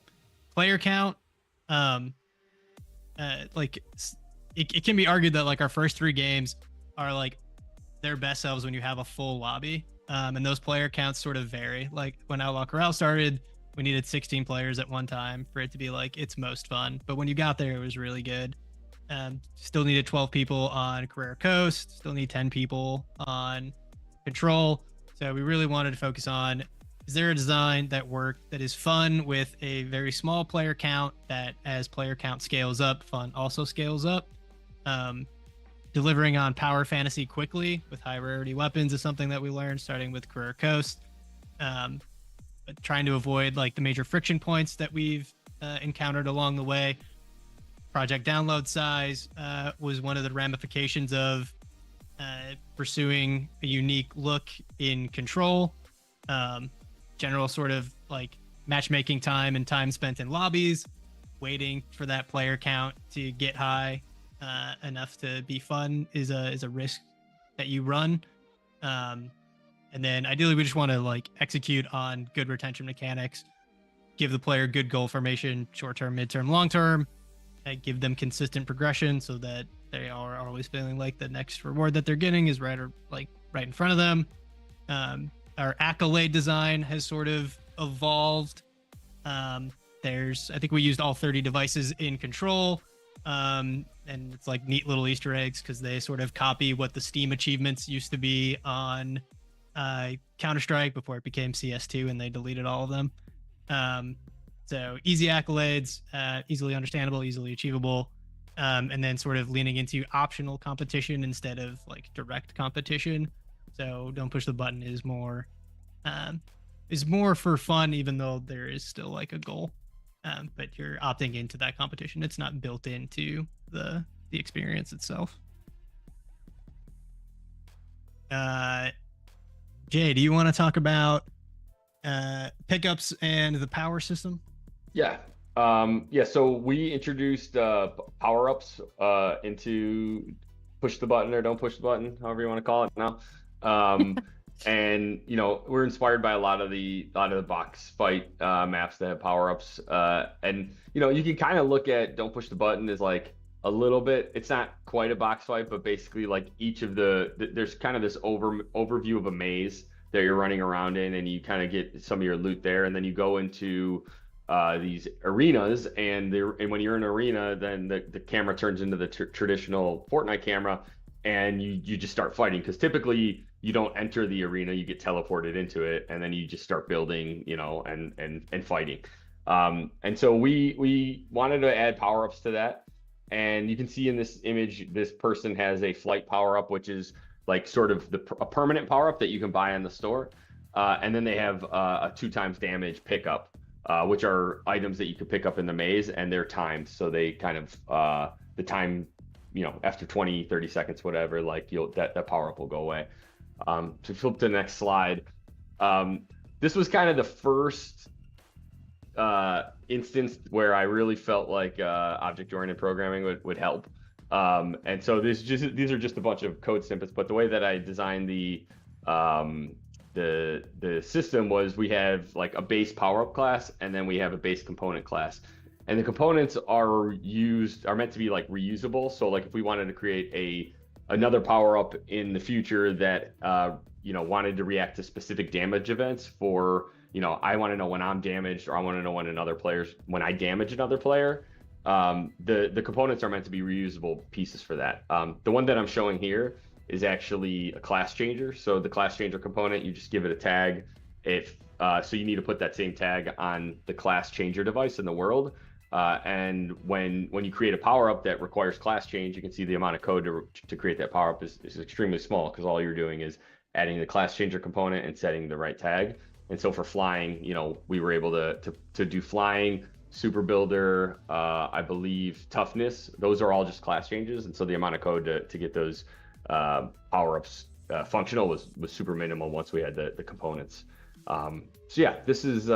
player count. Like it can be argued that like our first 3 games are like their best selves when you have a full lobby, and those player counts sort of vary. Like when Outlaw Corral started, we needed 16 players at one time for it to be like its most fun, but when you got there it was really good. Still needed 12 people on Carrera Coast, still need 10 people on Control. So we really wanted to focus on, is there a design that worked that is fun with a very small player count, that as player count scales up, fun also scales up. Delivering on power fantasy quickly with high rarity weapons is something that we learned starting with Carrera Coast. But trying to avoid like the major friction points that we've encountered along the way. Project download size was one of the ramifications of pursuing a unique look in Control. General sort of like matchmaking time and time spent in lobbies, waiting for that player count to get high enough to be fun is a risk that you run. And then ideally we just want to like execute on good retention mechanics, give the player good goal formation, short-term, mid-term, long-term, and give them consistent progression so that they are always feeling like the next reward that they're getting is right in front of them. Our accolade design has sort of evolved. I think we used all 30 devices in Control. And it's like neat little Easter eggs because they sort of copy what the Steam achievements used to be on Counter-Strike before it became CS2 and they deleted all of them. So easy accolades, easily understandable, easily achievable, and then sort of leaning into optional competition instead of like direct competition. So don't push the button is more for fun, even though there is still like a goal. But you're opting into that competition. It's not built into the the experience itself. Jay, do you want to talk about pickups and the power system? Yeah. So we introduced power-ups into push the button or don't push the button, however you want to call it now. And we're inspired by a lot of the box fight maps that have power-ups. And you can kind of look at don't push the button as like a little bit. It's not quite a box fight, but basically like each of there's kind of this overview of a maze that you're running around in, and you kind of get some of your loot there, and then you go into these arenas, and when you're in an arena, then the camera turns into the traditional Fortnite camera, and you just start fighting, because typically you don't enter the arena, you get teleported into it, and then you just start building, and fighting. And so we wanted to add power-ups to that, and you can see in this image, this person has a flight power-up, which is like sort of a permanent power-up that you can buy in the store, and then they have a 2x damage pickup, which are items that you could pick up in the maze, and they're timed, so they kind of the time, after 20-30 seconds, whatever, like that power-up will go away. To flip to the next slide, this was kind of the first instance where I really felt like object-oriented programming would help. And so these are just a bunch of code snippets, but the way that I designed the system was we have like a base power-up class, and then we have a base component class. And the components are meant to be like reusable. So like if we wanted to create another power-up in the future that wanted to react to specific damage events for, I want to know when I'm damaged, or I want to know when I damage another player. The components are meant to be reusable pieces for that. The one that I'm showing here is actually a class changer. So the class changer component, you just give it a tag. So you need to put that same tag on the class changer device in the world. And when you create a power-up that requires class change, you can see the amount of code to create that power-up is extremely small, because all you're doing is adding the class changer component and setting the right tag. And so for flying, we were able to do flying, super builder, I believe toughness. Those are all just class changes. And so the amount of code to get those power-ups functional was super minimal once we had the components. So yeah, this is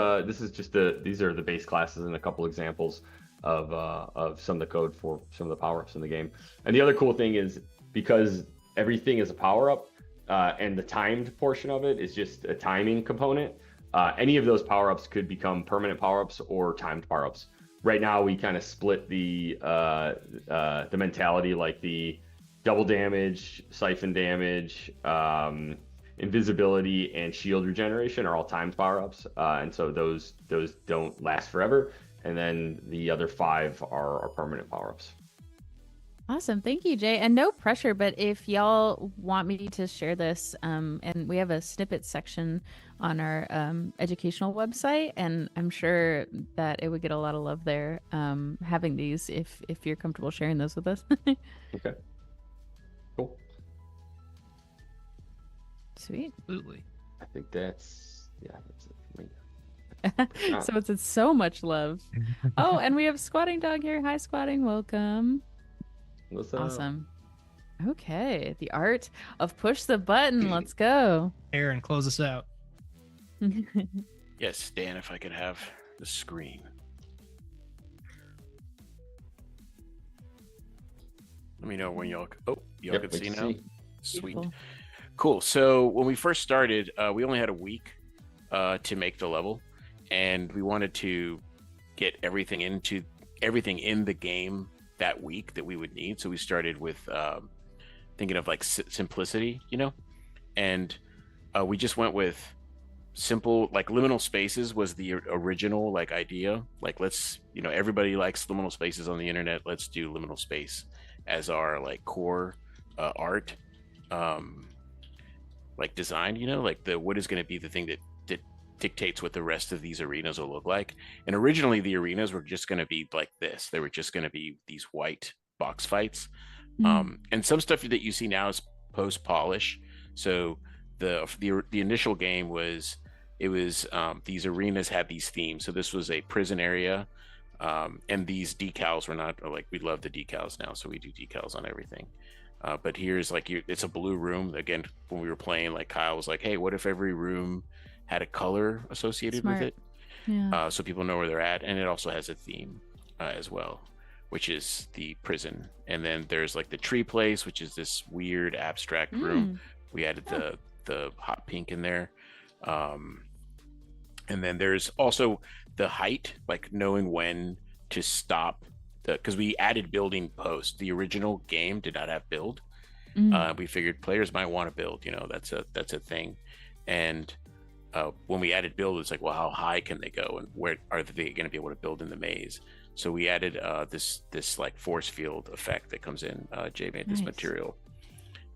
just these are the base classes and a couple examples of some of the code for some of the power-ups in the game. And the other cool thing is, because everything is a power-up, and the timed portion of it is just a timing component, any of those power-ups could become permanent power-ups or timed power-ups. Right now we kind of split the mentality, like the double damage, siphon damage, invisibility, and shield regeneration are all timed power-ups, and so those don't last forever, and then the other 5 are permanent power-ups. Awesome. Thank you, Jay. And no pressure, but if y'all want me to share this, and we have a snippet section on our educational website, and I'm sure that it would get a lot of love there, having these, if you're comfortable sharing those with us. Okay. Cool. Sweet. Absolutely. I think that's it for me. So it's so much love. Oh, and we have Squatting Dog here. Hi, Squatting. Welcome. What's up? Awesome. Okay, the art of push the button. Let's go. Aaron, close us out. Yes, Dan, if I could have the screen. Let me know when y'all can see now. Sweet. Beautiful. Cool. So when we first started, we only had a week to make the level, and we wanted to get everything in the game that week that we would need. So we started with thinking of like simplicity, and we just went with simple, like liminal spaces was the original like idea. Like, let's, everybody likes liminal spaces on the internet. Let's do liminal space as our like core art, like design, like what is going to be the thing that dictates what the rest of these arenas will look like. And originally the arenas were just going to be like this. They were just going to be these white box fights. And some stuff that you see now is post polish. So the initial game was these arenas had these themes. So this was a prison area. And these decals were not like, we love the decals now, so we do decals on everything. But here's like it's a blue room. Again, when we were playing, like Kyle was like, hey, what if every room had a color associated Smart. with it? Yeah. So people know where they're at. And it also has a theme as well, which is the prison. And then there's like the tree place, which is this weird abstract room. We added the hot pink in there. And then there's also the height, like knowing when to stop, because we added building post. The original game did not have build. We figured players might want to build, you know, that's a thing. And when we added build, it's like, well, how high can they go, and where are they going to be able to build in the maze? So we added this like force field effect that comes in. Jay made this material,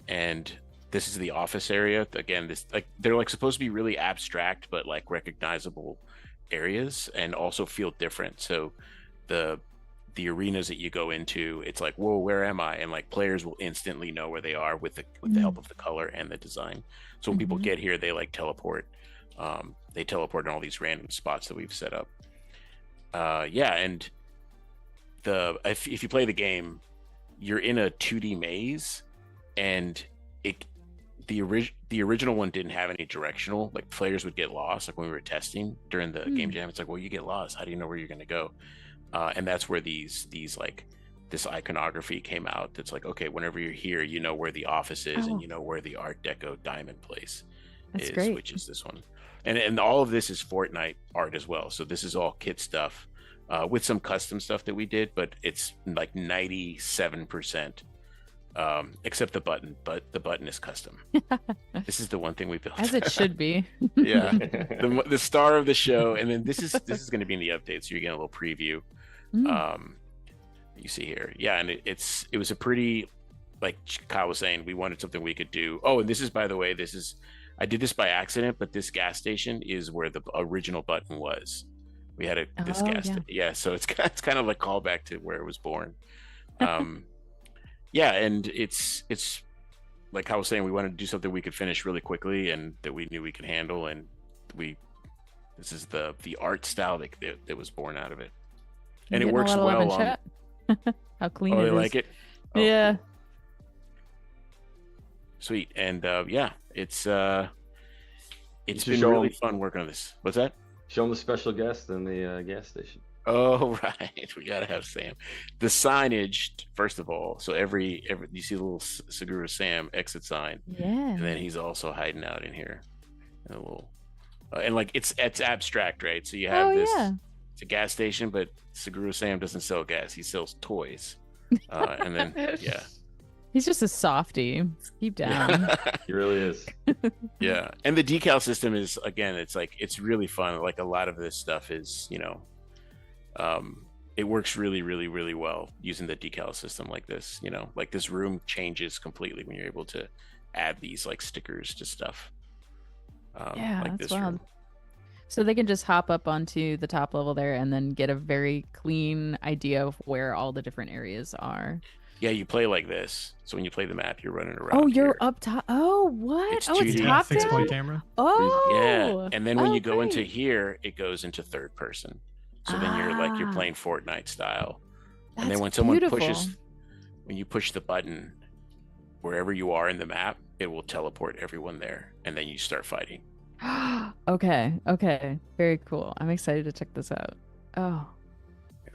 and this is the office area. Again, this like they're like supposed to be really abstract, but like recognizable areas, and also feel different. So the arenas that you go into, it's like, whoa, where am I? And like players will instantly know where they are with the help of the color and the design. So when people get here, they like teleport. They teleport in all these random spots that we've set up. And if you play the game, you're in a 2D maze, and the original one didn't have any directional. Like players would get lost. Like when we were testing during the game jam, it's like, well, you get lost. How do you know where you're going to go? And that's where these like this iconography came out. That's like, okay, whenever you're here, you know where the office is, and you know where the Art Deco diamond place is, great. which is this one. And all of this is Fortnite art as well. So this is all kit stuff with some custom stuff that we did, but it's like 97%, except the button. But the button is custom. This is the one thing we built, As it should be. Yeah, the star of the show. And then this is going to be in the update, so you're getting a little preview. You see here, yeah, and it was a pretty, like Kyle was saying, we wanted something we could do. Oh, and this is, by the way, I did this by accident, but this gas station is where the original button was. We had this gas station. Yeah, so it's kind of like callback to where it was born. Yeah, and it's like I was saying, we wanted to do something we could finish really quickly and that we knew we could handle, and this is the art style that was born out of it, and it works well on. How clean they it is. like it. Oh, yeah. cool. Sweet, and yeah, it's been really fun working on this. What's that? Show them the special guest in the gas station. Oh, right. We gotta have Sam. The signage, first of all. So every you see the little Segura Sam exit sign. Yeah. And then he's also hiding out in here. In a little, and like it's abstract, right? So you have this. Yeah. It's a gas station, but Segura Sam doesn't sell gas. He sells toys. And then yeah. He's just a softie. Keep down. He really is. Yeah. And the decal system is, again, it's like, it's really fun. Like a lot of this stuff is, you know, it works really, really, really well using the decal system like this, you know, like this room changes completely when you're able to add these like stickers to stuff. Yeah, like that's this wild. room. So they can just hop up onto the top level there and then get a very clean idea of where all the different areas are. Yeah, you play like this. So when you play the map, you're running around. Oh, you're here. up top. Oh, what? It's Oh, it's 2D. top Fixed down? point camera. Oh. Yeah. And then when you go into great. here, it goes into third person. So then you're playing Fortnite style. And then That's when someone beautiful. when you push the button, wherever you are in the map, it will teleport everyone there. And then you start fighting. Okay. Very cool. I'm excited to check this out. Oh.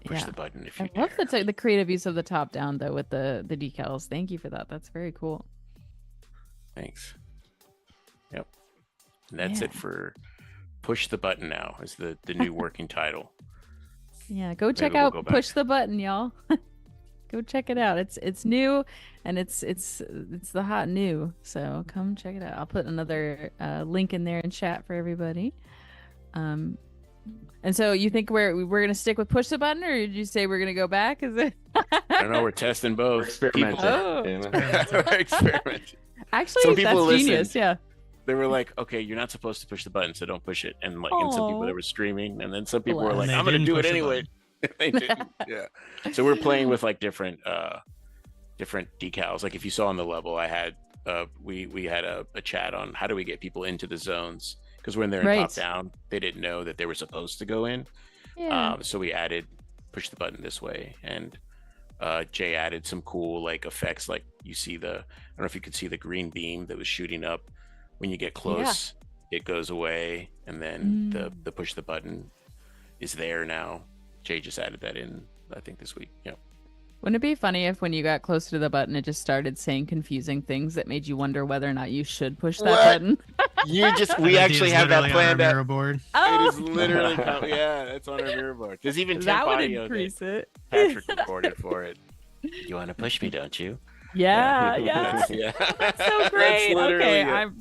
Push the button if you I love dare. the creative use of the top down though with the decals. Thank you for that. That's very cool. Thanks. Yep. And that's it for Push the Button now is the new working title. Yeah, go check we'll out go back. Push the Button, y'all. Go check it out. It's new and it's the hot new. So come check it out. I'll put another link in there in chat for everybody. And so you think we're gonna stick with Push the Button, or did you say we're gonna go back? Is it? I don't know. We're testing both. We're experimenting. Oh. We're experimenting. Actually, Some people that's genius. listened. Yeah. They were like, okay, you're not supposed to push the button, so don't push it. And like, and some people that were streaming, and then some people were like, And they I'm gonna didn't do it push the anyway. They didn't. Yeah. So we're playing with like different decals. Like if you saw on the level, I had we had a chat on how do we get people into the zones, because when they're in top down, they didn't know that they were supposed to go in. Yeah. So we added push the button this way. And Jay added some cool like effects, like you see I don't know if you could see the green beam that was shooting up when you get close. It goes away, and then the push the button is there now. Jay just added that in, I think, this week. Yeah. Wouldn't it be funny if when you got closer to the button, it just started saying confusing things that made you wonder whether or not you should push that button? We actually have that planned on our mirror board. Oh, It is literally, yeah, it's on our mirror board. There's even temp that would audio increase it. Patrick recorded for it. You want to push me, don't you? Yeah. Yeah. That's so great. literally Okay, it.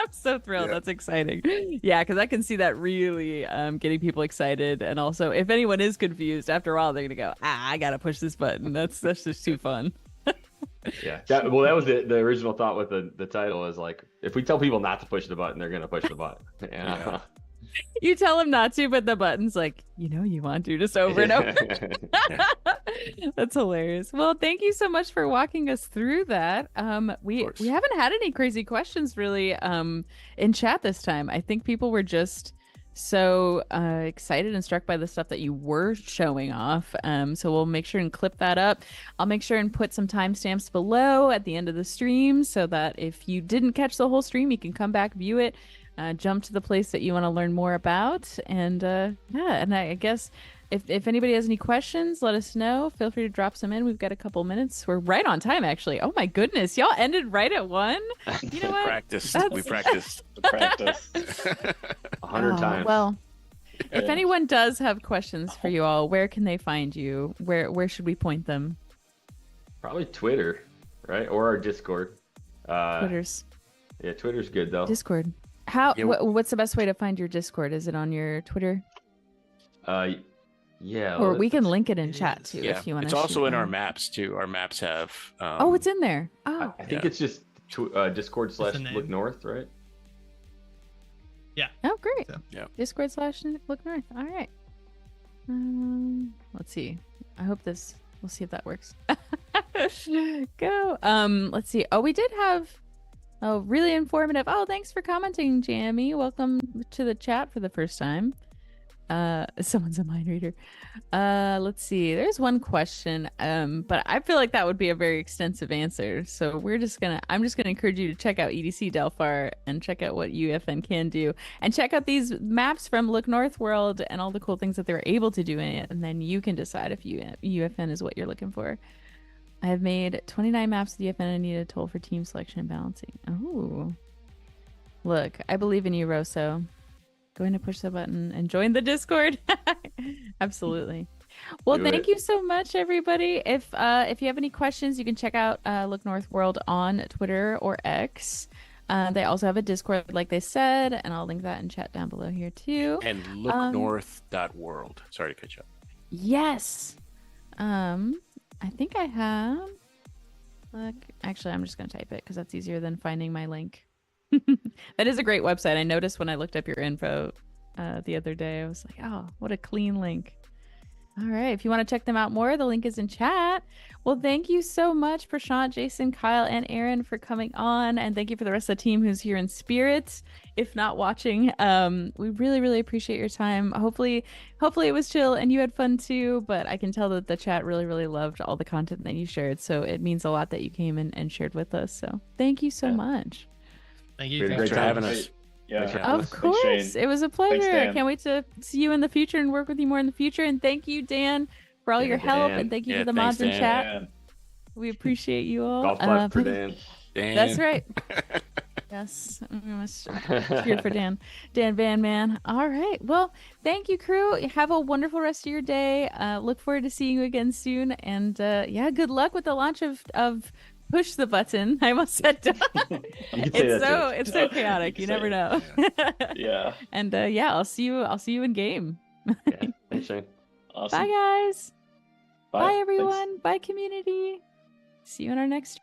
I'm so thrilled. Yeah. That's exciting. Yeah, because I can see that really getting people excited, and also if anyone is confused, after a while they're gonna go, I gotta push this button. That's just too fun. Yeah. That was the original thought with the title is like, if we tell people not to push the button, they're gonna push the button. Yeah. You tell them not to, but the button's like, you want to, just over and over. That's hilarious. Well, thank you so much for walking us through that. We haven't had any crazy questions really in chat this time. I think people were just so excited and struck by the stuff that you were showing off. So we'll make sure and clip that up. I'll make sure and put some timestamps below at the end of the stream so that if you didn't catch the whole stream, you can come back, view it, jump to the place that you want to learn more about. And and I guess if anybody has any questions, let us know. Feel free to drop some in. We've got a couple minutes. We're right on time, actually. Oh my goodness, y'all ended right at 1. You know what? We practiced. Practice. 100 times. Well, if Yeah. anyone does have questions for you all, where can they find you? Where should we point them? Probably Twitter, right? Or our Discord. Twitter's Yeah, Twitter's good though. Discord. How? Yeah, What's the best way to find your Discord? Is it on your Twitter? Yeah. Or we can link it in it chat is. too Yeah, if you want to. it's also in our maps too. Our maps have. Oh, it's in there. Oh, I think Yeah. it's just Discord / the name. Look North, right? oh, great. So, yeah. Discord / Look North. All right. Let's see. I hope this. We'll see if that works. Go. Let's see. Oh, we did have. Oh, really informative. Oh, thanks for commenting, Jamie. Welcome to the chat for the first time. Someone's a mind reader. Let's see. There's one question. But I feel like that would be a very extensive answer. So I'm just gonna encourage you to check out EDC Delphar and check out what UFN can do, and check out these maps from Look North World and all the cool things that they're able to do in it, and then you can decide if UFN is what you're looking for. I have made 29 maps with UFN and need a tool for team selection and balancing. Oh, look, I believe in you, Rosso. Going to push the button and join the Discord. Absolutely. Well, Do thank it. you so much, everybody. If you have any questions, you can check out Look North World on Twitter or X. They also have a Discord, like they said, and I'll link that in chat down below here too. And looknorth.world. Sorry to cut you off. Yes. I think I have. Look, actually, I'm just gonna type it because that's easier than finding my link. That is a great website. I noticed when I looked up your info the other day, I was like, oh, what a clean link. All right. If you want to check them out more, the link is in chat. Well, thank you so much, Prashant, Jason, Kyle, and Aaron for coming on. And thank you for the rest of the team who's here in spirit, if not watching. We really, really appreciate your time. Hopefully it was chill and you had fun too, but I can tell that the chat really, really loved all the content that you shared. So it means a lot that you came and shared with us. So thank you so much. Thank you. We had a Thanks great for time. having us. Yeah. Thanks for Of Thanks, course. Shane. It was a pleasure. I Dan. can't wait to see you in the future and work with you more in the future. And thank you, Dan, for all Yeah, your help. Dan. And thank you Yeah, for the thanks, mods in Dan. chat. Yeah. We appreciate you all. Golf clap for but- Dan. Dan. That's right. Yes. Cheer for Dan. Dan Van Man. All right. Well, thank you, crew. Have a wonderful rest of your day. Look forward to seeing you again soon. And good luck with the launch of Push the Button. I almost said You can say that it's so chaotic. You Say never it. know. Yeah. And I'll see you in game. too. Yeah. Thanks, Shane. Awesome. Bye guys. Bye Thanks. everyone. Bye community. See you in our next